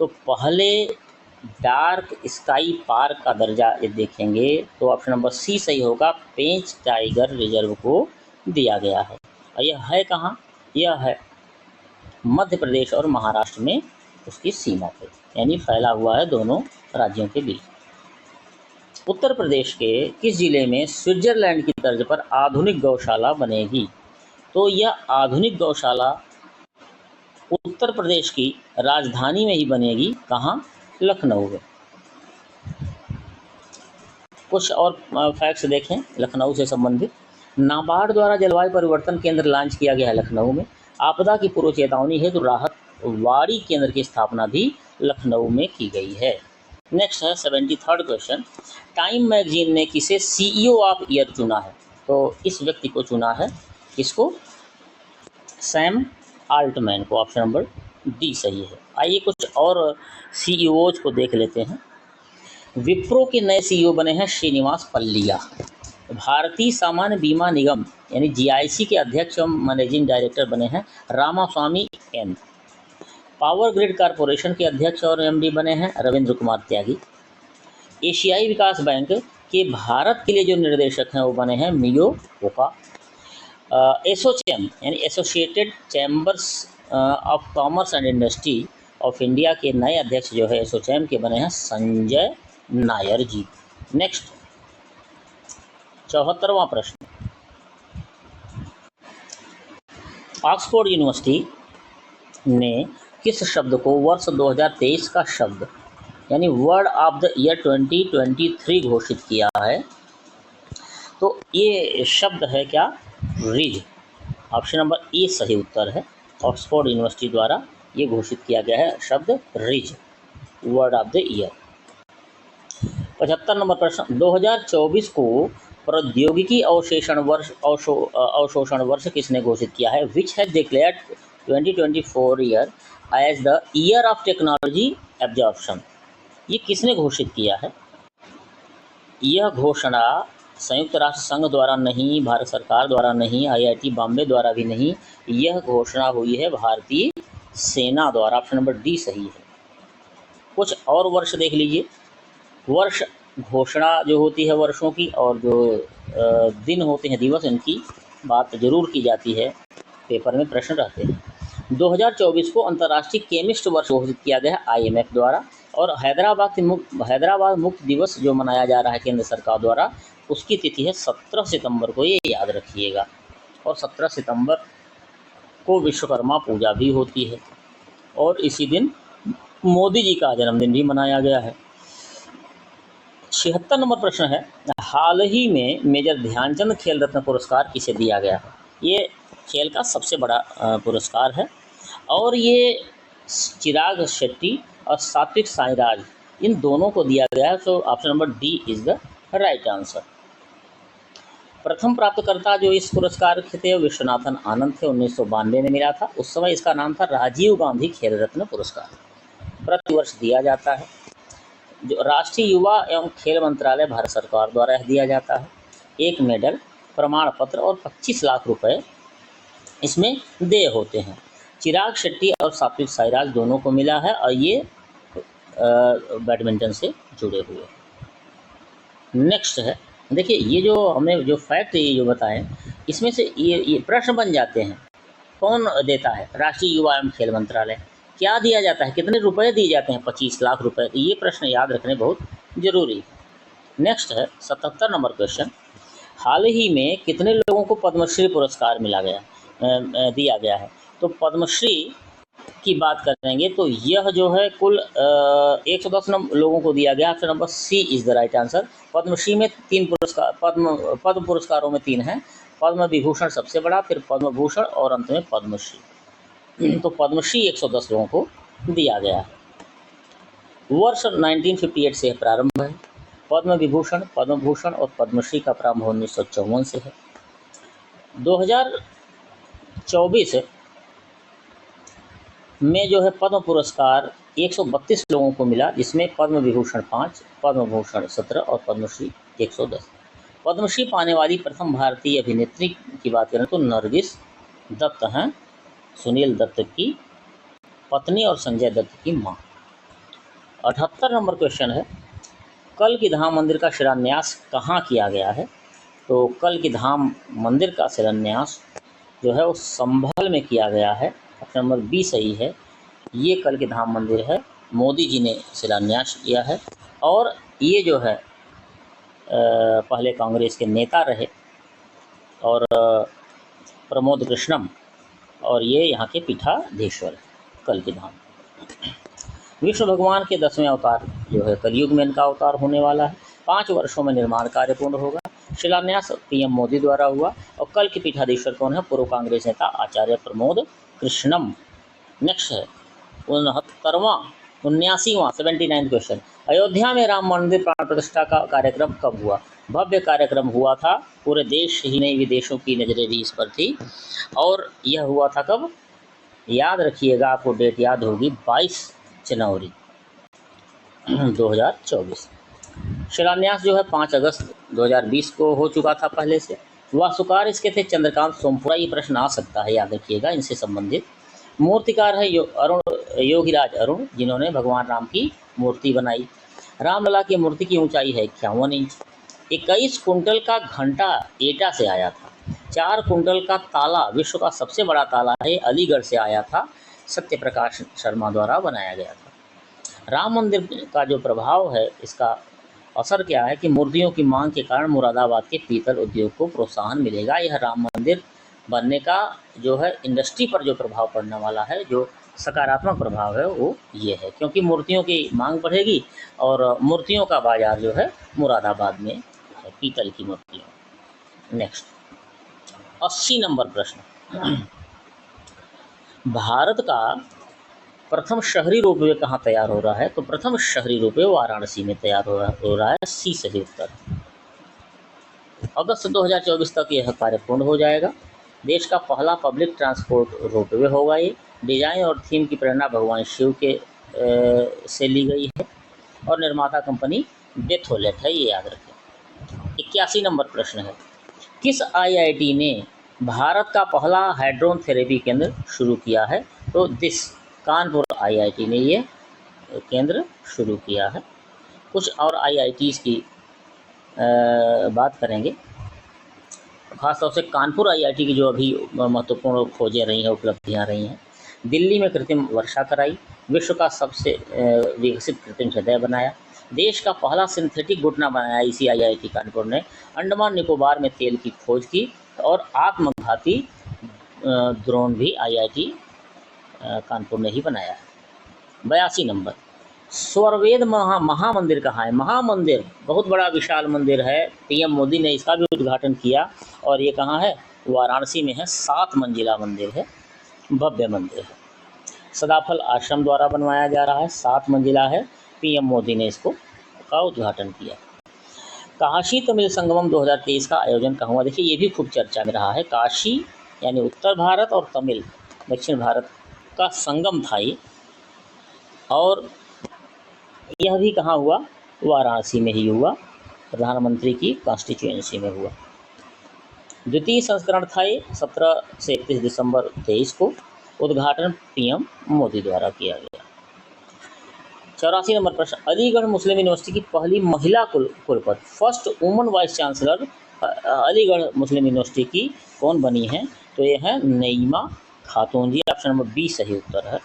तो पहले डार्क स्काई पार्क का दर्जा ये देखेंगे तो ऑप्शन नंबर सी सही होगा, पेंच टाइगर रिजर्व को दिया गया है। और यह है कहाँ? यह है मध्य प्रदेश और महाराष्ट्र में उसकी सीमा पे, यानी फैला हुआ है दोनों राज्यों के बीच। उत्तर प्रदेश के किस जिले में स्विट्जरलैंड की तर्ज पर आधुनिक गौशाला बनेगी? तो यह आधुनिक गौशाला उत्तर प्रदेश की राजधानी में ही बनेगी। कहाँ? लखनऊ में। कुछ और फैक्ट्स देखें लखनऊ से संबंधित। नाबार्ड द्वारा जलवायु परिवर्तन केंद्र लॉन्च किया गया है लखनऊ में। आपदा की पूर्व चेतावनी हेतु राहत वाड़ी केंद्र की स्थापना भी लखनऊ में की गई है। नेक्स्ट है 73rd क्वेश्चन, टाइम मैगजीन ने किसे CEO ऑफ ईयर चुना है? तो इस व्यक्ति को चुना है, किसको? सैम आल्टमैन को। ऑप्शन नंबर डी सही है। आइए कुछ और CEOs को देख लेते हैं। विप्रो के नए CEO बने हैं श्रीनिवास पल्लिया। भारतीय सामान्य बीमा निगम यानी GIC के अध्यक्ष एवं मैनेजिंग डायरेक्टर बने हैं Ramaswamy N। Power grid corporation के अध्यक्ष और MD बने हैं रविंद्र कुमार त्यागी। एशियाई विकास बैंक के भारत के लिए जो निर्देशक हैं वो बने हैं मियो ओका। एसोचैम यानी associated chambers of commerce and industry of India के नए अध्यक्ष जो है एसोचैम के बने हैं संजय नायर जी। नेक्स्ट 74वां प्रश्न, ऑक्सफोर्ड यूनिवर्सिटी ने किस शब्द को वर्ष 2023 का शब्द यानी वर्ड ऑफ द ईयर 2023 घोषित किया है? तो ये शब्द है क्या? रिज। ऑप्शन नंबर ए सही उत्तर है। ऑक्सफोर्ड यूनिवर्सिटी द्वारा ये घोषित किया गया है शब्द ridge, word of the year. 75 number प्रश्न, 2024 को प्रौद्योगिकी अवशोषण वर्ष किसने घोषित किया है? Which has declared 2024 year as the year of technology absorption. ये किसने घोषित किया है? यह घोषणा संयुक्त राष्ट्र संघ द्वारा नहीं, भारत सरकार द्वारा नहीं, IIT बॉम्बे द्वारा भी नहीं, यह घोषणा हुई है भारतीय सेना द्वारा। ऑप्शन नंबर डी सही है। कुछ और वर्ष देख लीजिए। वर्ष घोषणा जो होती है वर्षों की और जो दिन होते हैं दिवस, इनकी बात जरूर की जाती है, पेपर में प्रश्न रहते हैं। 2024 को अंतर्राष्ट्रीय केमिस्ट वर्ष घोषित किया गया है IMF द्वारा। और हैदराबाद मुक्त दिवस जो मनाया जा रहा है केंद्र सरकार द्वारा, उसकी तिथि है 17 सितंबर को, ये याद रखिएगा। और 17 सितंबर को विश्वकर्मा पूजा भी होती है और इसी दिन मोदी जी का जन्मदिन भी मनाया गया है। 76 नंबर प्रश्न है, हाल ही में मेजर ध्यानचंद खेल रत्न पुरस्कार किसे दिया गया है? ये खेल का सबसे बड़ा पुरस्कार है। और ये चिराग शेट्टी और सात्विक साईराज इन दोनों को दिया गया है। So option number D is the right answer. प्रथम प्राप्तकर्ता जो इस पुरस्कार के थे विश्वनाथन आनंद थे, 1992 में मिला था। उस समय इसका नाम था राजीव गांधी खेल रत्न पुरस्कार, प्रतिवर्ष दिया जाता है। जो राष्ट्रीय युवा एवं खेल मंत्रालय भारत सरकार द्वारा दिया जाता है। एक मेडल, प्रमाण पत्र और 25 लाख रुपए इसमें देय होते हैं। चिराग शेट्टी और सात्विक साईराज दोनों को मिला है और ये बैडमिंटन से जुड़े हुए। नेक्स्ट है, देखिए ये जो हमने जो फैक्ट ये जो बताएं, इसमें से ये प्रश्न बन जाते हैं। कौन देता है? राष्ट्रीय युवा एवं खेल मंत्रालय। क्या दिया जाता है? कितने रुपए दिए जाते हैं? 25 लाख रुपए। ये प्रश्न याद रखने बहुत जरूरी है। नेक्स्ट है 77 नंबर क्वेश्चन। हाल ही में कितने लोगों को पद्मश्री पुरस्कार दिया गया है? तो पद्मश्री की बात करेंगे तो यह जो है कुल 110 लोगों को दिया गया। Option number C is the right answer. Padma Shri में 3 पुरस्कार, पद्म पुरस्कारों में 3 हैं। पद्म विभूषण सबसे बड़ा, फिर पद्म भूषण और अंत में पद्मश्री। तो पद्मश्री 110 लोगों को दिया गया है। वर्ष 1958 से प्रारंभ है। पद्म विभूषण, पद्म भूषण और पद्मश्री का प्रारंभ 1954 से है। 2024 में जो है पद्म पुरस्कार 132 लोगों को मिला, जिसमें पद्म विभूषण 5, पद्म भूषण 17 और पद्मश्री 110। पद्मश्री पाने वाली प्रथम भारतीय अभिनेत्री की बात करें तो नरगिस दत्त हैं, सुनील दत्त की पत्नी और संजय दत्त की मां। 78 नंबर क्वेश्चन है, कल की धाम मंदिर का शिलान्यास कहाँ किया गया है? तो कल की धाम मंदिर का शिलान्यास जो है वो संभल में किया गया है। ऑप्शन नंबर बी सही है। ये कल की धाम मंदिर है, मोदी जी ने शिलान्यास किया है। और ये जो है पहले कांग्रेस के नेता रहे और प्रमोद कृष्णम, और ये यहाँ के पीठाधीश्वर कल की धाम। विष्णु भगवान के 10वें अवतार जो है कलयुग में इनका अवतार होने वाला है। 5 वर्षों में निर्माण कार्य पूर्ण होगा। शिलान्यास पीएम मोदी द्वारा हुआ। और कल के पीठाधीश्वर कौन है? पूर्व कांग्रेस नेता आचार्य प्रमोद कृष्णम। नेक्स्ट है 79वां 79 क्वेश्चन। अयोध्या में राम मंदिर प्राण प्रतिष्ठा का कार्यक्रम कब हुआ? भव्य कार्यक्रम हुआ था, पूरे देश ही नहीं विदेशों की नजरें भी इस पर थी। और यह हुआ था कब? याद रखिएगा, आपको डेट याद होगी, 22 जनवरी 2024। शिलान्यास जो है 5 अगस्त 2020 को हो चुका था पहले से। वास्तुकार इसके थे चंद्रकांत सोमपुरा। ये प्रश्न आ सकता है, याद रखिएगा इनसे संबंधित। मूर्तिकार है योगीराज अरुण, जिन्होंने भगवान राम की मूर्ति बनाई। रामलला की मूर्ति की ऊंचाई है 51 इंच। 21 कुंटल का घंटा एटा से आया था। 4 कुंटल का ताला, विश्व का सबसे बड़ा ताला है, अलीगढ़ से आया था, सत्यप्रकाश शर्मा द्वारा बनाया गया था। राम मंदिर का जो प्रभाव है, इसका असर क्या है कि मूर्तियों की मांग के कारण मुरादाबाद के पीतल उद्योग को प्रोत्साहन मिलेगा। यह राम मंदिर बनने का जो है इंडस्ट्री पर जो प्रभाव पड़ने वाला है, जो सकारात्मक प्रभाव है, वो ये है, क्योंकि मूर्तियों की मांग बढ़ेगी और मूर्तियों का बाजार जो है मुरादाबाद में है, पीतल की मूर्तियों। नेक्स्ट 80 नंबर प्रश्न। भारत का प्रथम शहरी रोपवे कहाँ तैयार हो रहा है? तो प्रथम शहरी रोपवे वाराणसी में तैयार हो रहा है। सी सही उत्तर। अगस्त 2024 तक यह कार्य पूर्ण हो जाएगा। देश का पहला पब्लिक ट्रांसपोर्ट रोपवे होगा। ये डिजाइन और थीम की प्रेरणा भगवान शिव के से ली गई है और निर्माता कंपनी बेथोलेट है, ये याद रखें। 81 नंबर प्रश्न है, किस आईआईटी ने भारत का पहला हाइड्रोन थेरेपी केंद्र शुरू किया है? तो कानपुर आईआईटी ने ये केंद्र शुरू किया है। कुछ और आईआईटीज़ की बात करेंगे, खासतौर से कानपुर आईआईटी की जो अभी महत्वपूर्ण खोजें रही हैं, उपलब्धियां रही हैं। दिल्ली में कृत्रिम वर्षा कराई, विश्व का सबसे विकसित कृत्रिम हृदय बनाया, देश का पहला सिंथेटिक घुटना बनाया इसी आईआईटी कानपुर ने, अंडमान निकोबार में तेल की खोज की और आत्मघाती ड्रोन भी आईआईटी कानपुर ने ही बनाया है। 82 नंबर, स्वरवेद महामंदिर कहाँ है? महामंदिर बहुत बड़ा विशाल मंदिर है, पीएम मोदी ने इसका भी उद्घाटन किया और ये कहाँ है? वाराणसी में है, 7 मंजिला मंदिर है, भव्य मंदिर है। सदाफल आश्रम द्वारा बनवाया जा रहा है, 7 मंजिला है, पीएम मोदी ने इसको का उद्घाटन किया। काशी तमिल संगमम 2023 का आयोजन कहाँ हुआ? देखिए ये भी खूब चर्चा में रहा है। काशी यानी उत्तर भारत और तमिल दक्षिण भारत का संगम था ये, और यह भी कहाँ हुआ? वाराणसी में ही हुआ, प्रधानमंत्री की कॉन्स्टिट्यूएंसी में हुआ। द्वितीय संस्करण था ये, 17 से 31 दिसंबर 23 को। उद्घाटन पीएम मोदी द्वारा किया गया। 84 नंबर प्रश्न, अलीगढ़ मुस्लिम यूनिवर्सिटी की पहली महिला कुलपति, first woman vice chancellor Aligarh Muslim University की कौन बनी है? तो ये है नईमा खातून जी। ऑप्शन नंबर बी सही उत्तर है।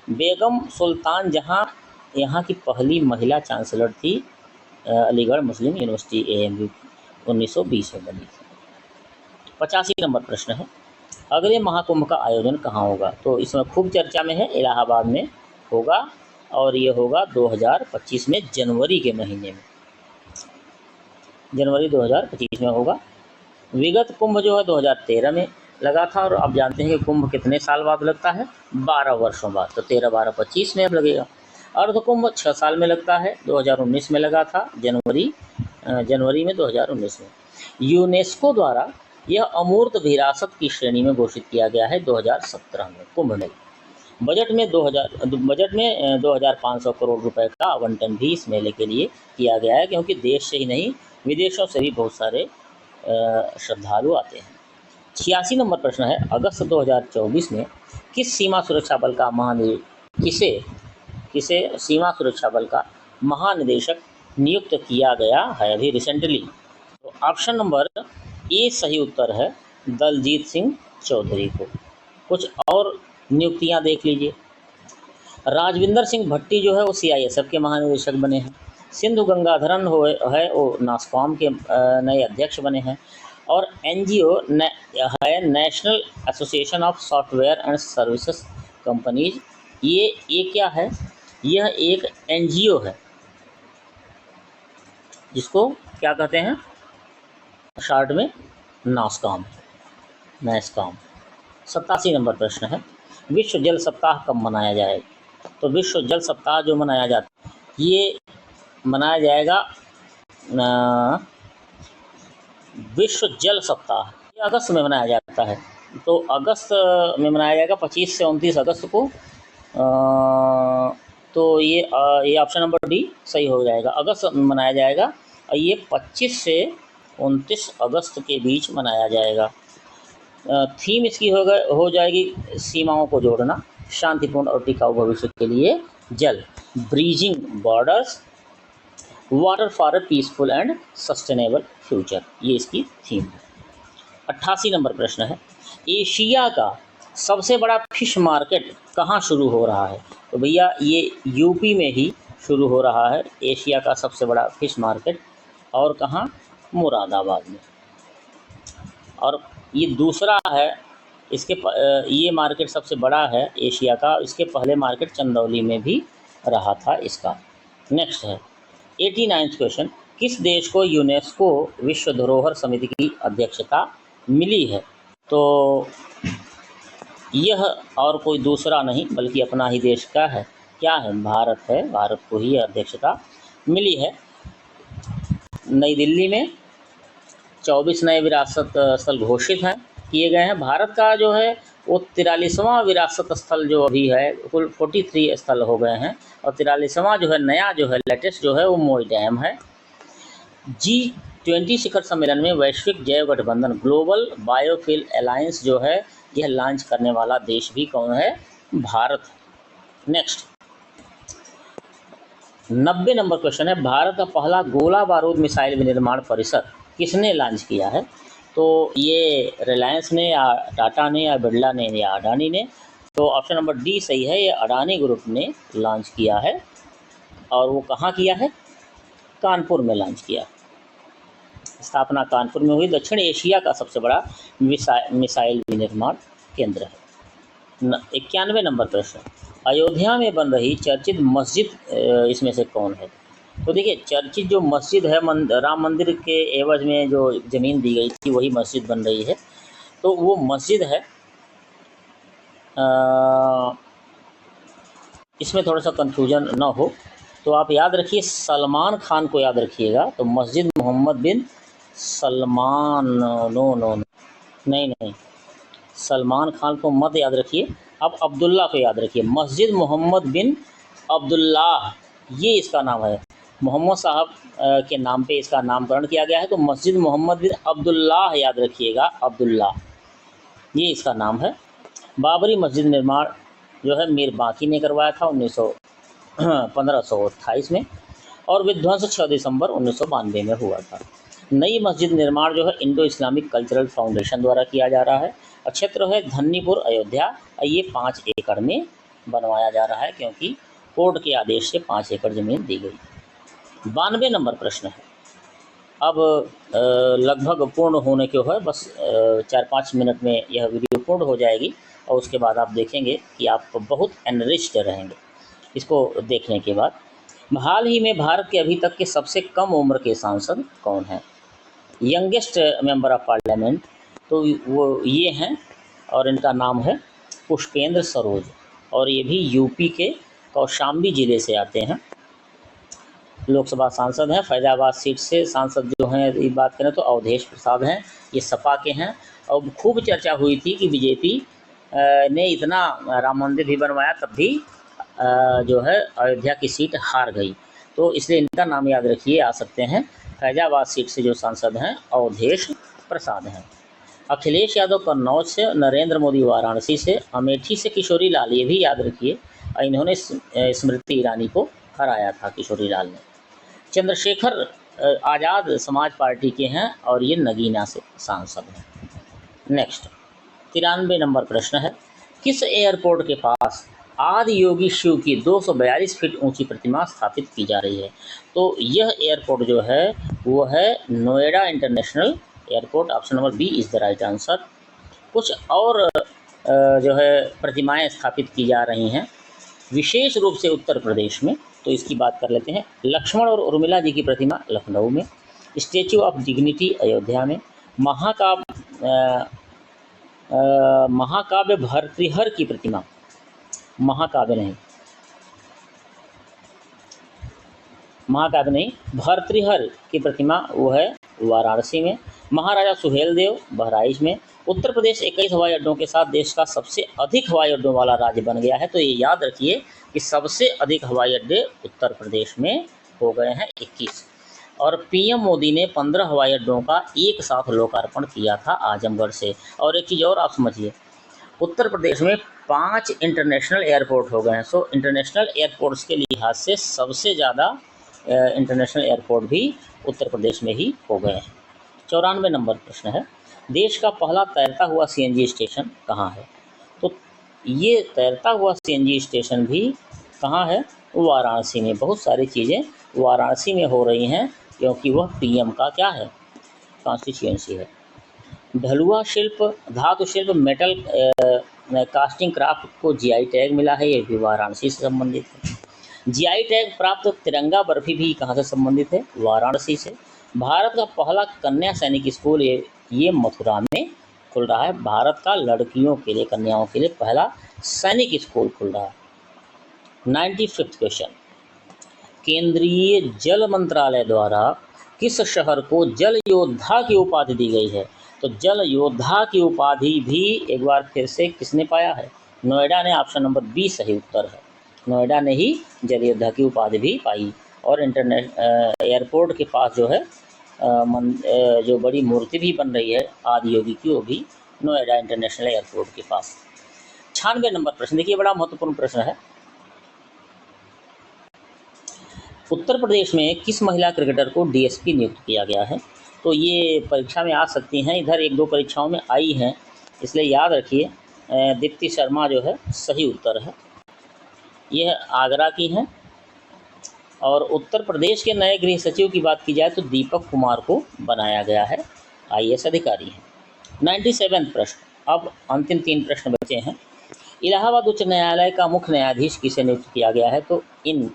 बेगम सुल्तान जहां यहाँ की पहली महिला चांसलर थी अलीगढ़ मुस्लिम यूनिवर्सिटी AMU 1920 में बनी थी। 85 नंबर प्रश्न है, अगले महाकुंभ का आयोजन कहाँ होगा? तो इसमें खूब चर्चा में है, इलाहाबाद में होगा, और ये होगा 2025 में, जनवरी के महीने में, जनवरी 2025 में होगा। विगत कुंभ जो है 2013 में लगा था, और आप जानते हैं कि कुंभ कितने साल बाद लगता है? 12 वर्षों बाद। तो 13, 12, 25 में अब लगेगा। अर्ध कुंभ 6 साल में लगता है, 2019 में लगा था, जनवरी में 2019 में। यूनेस्को द्वारा यह अमूर्त विरासत की श्रेणी में घोषित किया गया है 2017 में कुंभ मेला। बजट में 2500 करोड़ रुपए का आवंटन भी इस मेले के लिए किया गया है, क्योंकि देश से ही नहीं विदेशों से भी बहुत सारे श्रद्धालु आते हैं। 86 नंबर प्रश्न है, अगस्त 2024 में किस सीमा सुरक्षा बल का किसे सीमा सुरक्षा बल का महानिदेशक नियुक्त किया गया है अभी रिसेंटली? तो ऑप्शन नंबर ए सही उत्तर है, दलजीत सिंह चौधरी को। कुछ और नियुक्तियां देख लीजिए। राजविंदर सिंह भट्टी जो है वो CISF के महानिदेशक बने हैं। सिंधु गंगाधरन है वो नास्कॉम के नए अध्यक्ष बने हैं। और NGO है national association of software and services companies, ये क्या है? यह एक NGO है, जिसको क्या कहते हैं शॉर्ट में? नास्कॉम। 87 नंबर प्रश्न है, विश्व जल सप्ताह कब मनाया जाएगा? तो विश्व जल सप्ताह जो मनाया जाता है, ये मनाया जाएगा विश्व जल सप्ताह ये अगस्त में मनाया जाता है। तो अगस्त में मनाया जाएगा, 25 से 29 अगस्त को। तो ये ऑप्शन नंबर डी सही हो जाएगा, अगस्त में मनाया जाएगा, और ये 25 से 29 अगस्त के बीच मनाया जाएगा। थीम इसकी हो जाएगी सीमाओं को जोड़ना, शांतिपूर्ण और टिकाऊ भविष्य के लिए जल, bridging borders, water for a peaceful and sustainable future, ये इसकी थीम है। 88 नंबर प्रश्न है, एशिया का सबसे बड़ा फिश मार्केट कहाँ शुरू हो रहा है? तो भैया ये यूपी में ही शुरू हो रहा है एशिया का सबसे बड़ा फिश मार्केट, और कहाँ? मुरादाबाद में। और ये दूसरा है, ये मार्केट सबसे बड़ा है एशिया का, इसके पहले मार्केट चंदौली में भी रहा था इसका। नेक्स्ट है 89वां क्वेश्चन, किस देश को यूनेस्को विश्व धरोहर समिति की अध्यक्षता मिली है? तो यह और कोई दूसरा नहीं बल्कि अपना ही देश का है, क्या है? भारत है, भारत को ही अध्यक्षता मिली है। नई दिल्ली में 24 नए विरासत स्थल घोषित हैं, किए गए हैं। भारत का जो है वो 43वां विरासत स्थल जो अभी है, कुल 43 स्थल हो गए हैं, और 43वां जो है नया जो है लेटेस्ट जो है वो मोई डैम है। G20 शिखर सम्मेलन में वैश्विक जैव गठबंधन ग्लोबल बायोफिल अलायंस जो है यह लॉन्च करने वाला देश भी कौन है? भारत। नेक्स्ट 90 नंबर क्वेश्चन है, भारत का पहला गोला बारूद मिसाइल विनिर्माण परिसर किसने लॉन्च किया है? तो ये रिलायंस ने या टाटा ने या बिरला ने या अडानी ने? तो ऑप्शन नंबर डी सही है, ये अडानी ग्रुप ने लॉन्च किया है, और वो कहाँ किया है? कानपुर में लॉन्च किया। स्थापना कानपुर में हुई, दक्षिण एशिया का सबसे बड़ा मिसाइल विनिर्माण केंद्र है। 91 नंबर प्रश्न, अयोध्या में बन रही चर्चित मस्जिद इसमें से कौन है? तो देखिए चर्चित जो मस्जिद है राम मंदिर के एवज में जो ज़मीन दी गई थी वही मस्जिद बन रही है। तो वो मस्जिद है, इसमें थोड़ा सा कन्फ्यूजन ना हो तो आप याद रखिए सलमान खान को याद रखिएगा। तो मस्जिद मोहम्मद बिन सलमान, नो नो नहीं नहीं, सलमान खान को मत याद रखिए, आप अब्दुल्ला को याद रखिए। मस्जिद मोहम्मद बिन अब्दुल्लाह ये इसका नाम है। मोहम्मद साहब के नाम पे इसका नामकरण किया गया है। तो मस्जिद मोहम्मद बिन अब्दुल्लाह याद रखिएगा, अब्दुल्ला ये इसका नाम है। बाबरी मस्जिद निर्माण जो है मीर बाकी ने करवाया था 1528 में, और विध्वंस 6 दिसंबर 1992 में हुआ था। नई मस्जिद निर्माण जो है इंडो इस्लामिक कल्चरल फाउंडेशन द्वारा किया जा रहा है। और क्षेत्र है धन्नीपुर अयोध्या, और ये 5 एकड़ में बनवाया जा रहा है क्योंकि कोर्ट के आदेश से 5 एकड़ ज़मीन दी गई। 92 नंबर प्रश्न है। अब लगभग पूर्ण होने को है, बस 4-5 मिनट में यह वीडियो पूर्ण हो जाएगी और उसके बाद आप देखेंगे कि आप बहुत एनरिच्ड रहेंगे इसको देखने के बाद। हाल ही में भारत के अभी तक के सबसे कम उम्र के सांसद कौन हैं? यंगेस्ट मेंबर ऑफ पार्लियामेंट, तो वो ये हैं और इनका नाम है पुष्पेंद्र सरोज, और ये भी यूपी के कौशाम्बी ज़िले से आते हैं। लोकसभा सांसद हैं। फैज़ाबाद सीट से सांसद जो हैं, ये बात करें तो अवधेश प्रसाद हैं, ये सपा के हैं। और खूब चर्चा हुई थी कि बीजेपी ने इतना राम मंदिर भी बनवाया तब भी जो है अयोध्या की सीट हार गई। तो इसलिए इनका नाम याद रखिए, आ सकते हैं। फैज़ाबाद सीट से जो सांसद हैं अवधेश प्रसाद हैं। अखिलेश यादव कन्नौज से, नरेंद्र मोदी वाराणसी से, अमेठी से किशोरी लाल, ये भी याद रखिए, इन्होंने स्मृति ईरानी को हराया था किशोरी लाल ने। चंद्रशेखर आज़ाद समाज पार्टी के हैं और ये नगीना से सांसद हैं। नेक्स्ट 93 नंबर प्रश्न है। किस एयरपोर्ट के पास आदि योगी शिव की 242 फीट ऊंची प्रतिमा स्थापित की जा रही है? तो यह एयरपोर्ट जो है वो है Noida international airport. Option number B is the right answer. कुछ और जो है प्रतिमाएं स्थापित की जा रही हैं विशेष रूप से उत्तर प्रदेश में, तो इसकी बात कर लेते हैं। लक्ष्मण और उर्मिला जी की प्रतिमा लखनऊ में, स्टैचू ऑफ डिग्निटी अयोध्या में, महाकाव्य भर्तृहर की प्रतिमा, महाकाव्य नहीं भर्तृहर की प्रतिमा वो है वाराणसी में। महाराजा सुहेलदेव बहराइच में। उत्तर प्रदेश 21 हवाई अड्डों के साथ देश का सबसे अधिक हवाई अड्डों वाला राज्य बन गया है। तो ये याद रखिए कि सबसे अधिक हवाई अड्डे उत्तर प्रदेश में हो गए हैं 21। और पीएम मोदी ने 15 हवाई अड्डों का एक साथ लोकार्पण किया था आजमगढ़ से। और एक चीज़ और आप समझिए, उत्तर प्रदेश में 5 इंटरनेशनल एयरपोर्ट हो गए हैं। सो इंटरनेशनल एयरपोर्ट्स के लिहाज से सबसे ज़्यादा इंटरनेशनल एयरपोर्ट भी उत्तर प्रदेश में ही हो गए हैं। 94 नंबर प्रश्न है। देश का पहला तैरता हुआ सीएनजी स्टेशन कहाँ है? तो ये तैरता हुआ सीएनजी स्टेशन भी कहाँ है? वाराणसी में। बहुत सारी चीज़ें वाराणसी में हो रही हैं क्योंकि वह पीएम का क्या है, कॉन्स्टिट्यूएंसी है। ढलुआ शिल्प, धातु शिल्प, मेटल कास्टिंग क्राफ्ट को जीआई टैग मिला है, ये भी वाराणसी से संबंधित है। जीआई टैग प्राप्त तिरंगा बर्फी भी कहाँ से संबंधित है? वाराणसी से। भारत का पहला कन्या सैनिक स्कूल ये मथुरा में खुल रहा है। भारत का लड़कियों के लिए, कन्याओं के लिए पहला सैनिक स्कूल खुल रहा है। 95वां क्वेश्चन। केंद्रीय जल मंत्रालय द्वारा किस शहर को जल योद्धा की उपाधि दी गई है? तो जल योद्धा की उपाधि भी एक बार फिर से किसने पाया है? नोएडा ने। ऑप्शन नंबर बी सही उत्तर है। नोएडा ने ही जल योद्धा की उपाधि भी पाई। और एयरपोर्ट के पास जो है जो बड़ी मूर्ति भी बन रही है आदि योगी की, वो भी नोएडा इंटरनेशनल एयरपोर्ट के पास। 96 नंबर प्रश्न देखिए, बड़ा महत्वपूर्ण प्रश्न है। उत्तर प्रदेश में किस महिला क्रिकेटर को डीएसपी नियुक्त किया गया है? तो ये परीक्षा में आ सकती हैं, इधर 1-2 परीक्षाओं में आई हैं, इसलिए याद रखिए। दीप्ति शर्मा जो है सही उत्तर है। यह आगरा की हैं। और उत्तर प्रदेश के नए गृह सचिव की बात की जाए तो दीपक कुमार को बनाया गया है, आईएएस अधिकारी हैं। 97वां प्रश्न। अब अंतिम 3 प्रश्न बचे हैं। इलाहाबाद उच्च न्यायालय का मुख्य न्यायाधीश किसे नियुक्त किया गया है? तो इन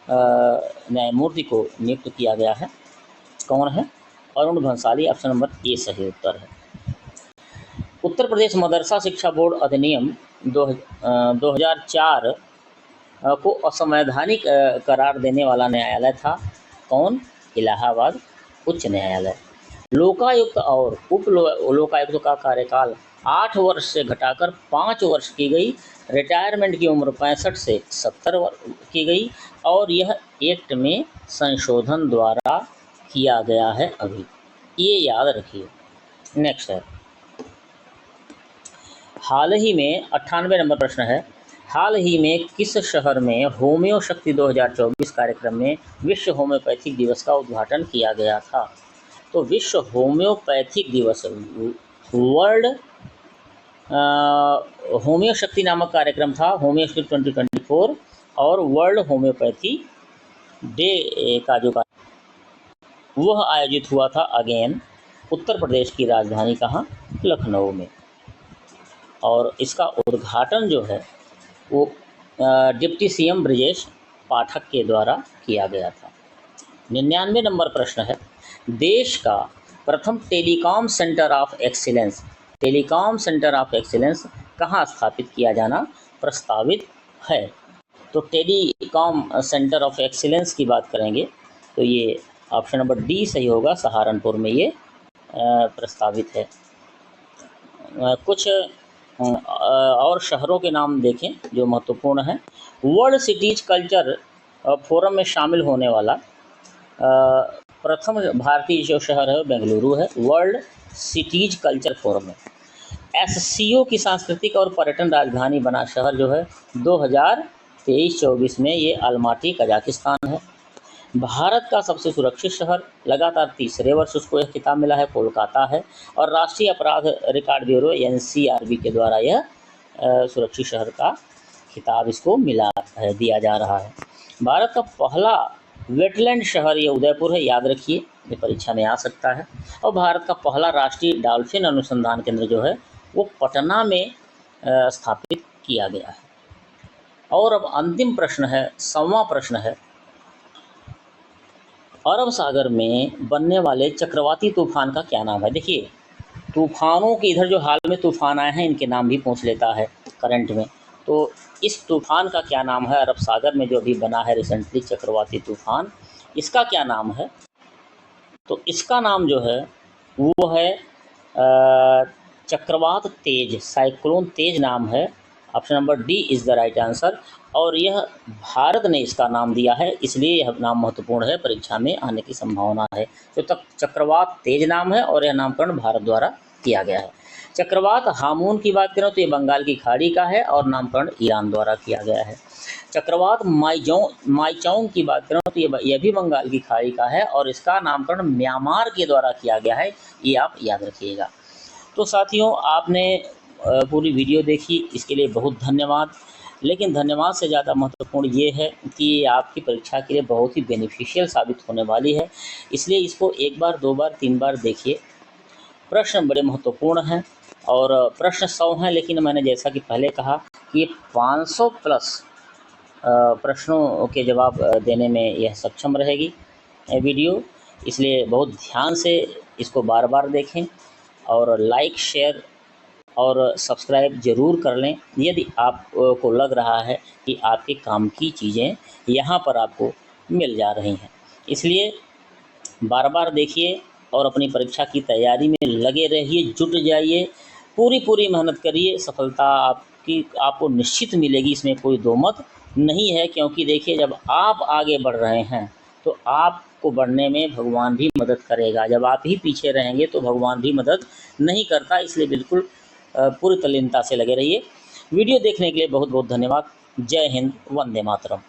न्यायमूर्ति को नियुक्त किया गया है। कौन है? Arun Bhansali. Option number A सही उत्तर है। उत्तर प्रदेश मदरसा शिक्षा बोर्ड अधिनियम 2004 को असंवैधानिक करार देने वाला न्यायालय था। कौन? इलाहाबाद उच्च न्यायालय। लोकायुक्त और उप लोकायुक्त का कार्यकाल 8 वर्ष से घटाकर 5 वर्ष की गई। रिटायरमेंट की उम्र 65 से 70 की गई और यह एक्ट में संशोधन द्वारा किया गया है अभी, ये याद रखिए। नेक्स्ट है, हाल ही में 98 नंबर प्रश्न है, हाल ही में किस शहर में होम्यो शक्ति 2024 कार्यक्रम में विश्व होम्योपैथिक दिवस का उद्घाटन किया गया था? तो विश्व होम्योपैथिक दिवस, वर्ल्ड होम्यो शक्ति नामक कार्यक्रम था, होम्यो शक्ति 2024, और वर्ल्ड होम्योपैथी डे का जो वह आयोजित हुआ था अगेन उत्तर प्रदेश की राजधानी कहाँ? लखनऊ में। और इसका उद्घाटन जो है वो डिप्टी सीएम ब्रजेश पाठक के द्वारा किया गया था। 99 नंबर प्रश्न है, देश का प्रथम telecom centre of excellence, telecom centre of excellence कहाँ स्थापित किया जाना प्रस्तावित है? तो टेलीकॉम सेंटर ऑफ एक्सीलेंस की बात करेंगे तो ये ऑप्शन नंबर डी सही होगा, सहारनपुर में ये प्रस्तावित है। कुछ और शहरों के नाम देखें जो महत्वपूर्ण हैं। वर्ल्ड सिटीज कल्चर फोरम में शामिल होने वाला प्रथम भारतीय जो शहर है बेंगलुरु है, वर्ल्ड सिटीज कल्चर फोरम में। एससीओ की सांस्कृतिक और पर्यटन राजधानी बना शहर जो है 2023-24 में ये अलमाटी कजाकिस्तान है। भारत का सबसे सुरक्षित शहर लगातार तीसरे वर्ष उसको यह खिताब मिला है, कोलकाता है। और राष्ट्रीय अपराध रिकॉर्ड ब्यूरो एनसीआरबी के द्वारा यह सुरक्षित शहर का खिताब इसको मिला है, दिया जा रहा है। भारत का पहला वेटलैंड शहर ये उदयपुर है, याद रखिए, ये परीक्षा में आ सकता है। और भारत का पहला राष्ट्रीय डॉल्फिन अनुसंधान केंद्र जो है वो पटना में स्थापित किया गया है। और अब अंतिम प्रश्न है, 100वां प्रश्न है, अरब सागर में बनने वाले चक्रवाती तूफान का क्या नाम है? देखिए, तूफानों के इधर जो हाल में तूफान आए हैं इनके नाम भी पूछ लेता है करंट में। तो इस तूफान का क्या नाम है? अरब सागर में जो अभी बना है रिसेंटली चक्रवाती तूफान, इसका क्या नाम है? तो इसका नाम जो है वो है चक्रवात तेज, साइक्लोन तेज नाम है। Option number D is the right answer. और यह भारत ने इसका नाम दिया है, इसलिए यह नाम महत्वपूर्ण है, परीक्षा में आने की संभावना है। तो तक चक्रवात तेज नाम है और यह नामकरण भारत द्वारा किया गया है। चक्रवात हामून की बात करें तो ये बंगाल की खाड़ी का है और नामकरण ईरान द्वारा किया गया है। चक्रवात माइचोंग की बात करें तो यह भी बंगाल की खाड़ी का है और इसका नामकरण म्यांमार के द्वारा किया गया है, ये आप याद रखिएगा। तो साथियों, आपने पूरी वीडियो देखी, इसके लिए बहुत धन्यवाद। लेकिन धन्यवाद से ज़्यादा महत्वपूर्ण ये है कि ये आपकी परीक्षा के लिए बहुत ही बेनिफिशियल साबित होने वाली है, इसलिए इसको 1 बार 2 बार 3 बार देखिए। प्रश्न बड़े महत्वपूर्ण हैं और प्रश्न 100 हैं, लेकिन मैंने जैसा कि पहले कहा कि ये 500 प्लस प्रश्नों के जवाब देने में यह सक्षम रहेगी वीडियो, इसलिए बहुत ध्यान से इसको बार बार देखें और लाइक, शेयर और सब्सक्राइब ज़रूर कर लें यदि आपको लग रहा है कि आपके काम की चीज़ें यहाँ पर आपको मिल जा रही हैं। इसलिए बार बार देखिए और अपनी परीक्षा की तैयारी में लगे रहिए, जुट जाइए, पूरी मेहनत करिए। सफलता आपको निश्चित मिलेगी, इसमें कोई दो मत नहीं है। क्योंकि देखिए, जब आप आगे बढ़ रहे हैं तो आपको बढ़ने में भगवान भी मदद करेगा, जब आप ही पीछे रहेंगे तो भगवान भी मदद नहीं करता। इसलिए बिल्कुल पूरी तल्लीनता से लगे रहिए। वीडियो देखने के लिए बहुत बहुत धन्यवाद। जय हिंद, वंदे मातरम।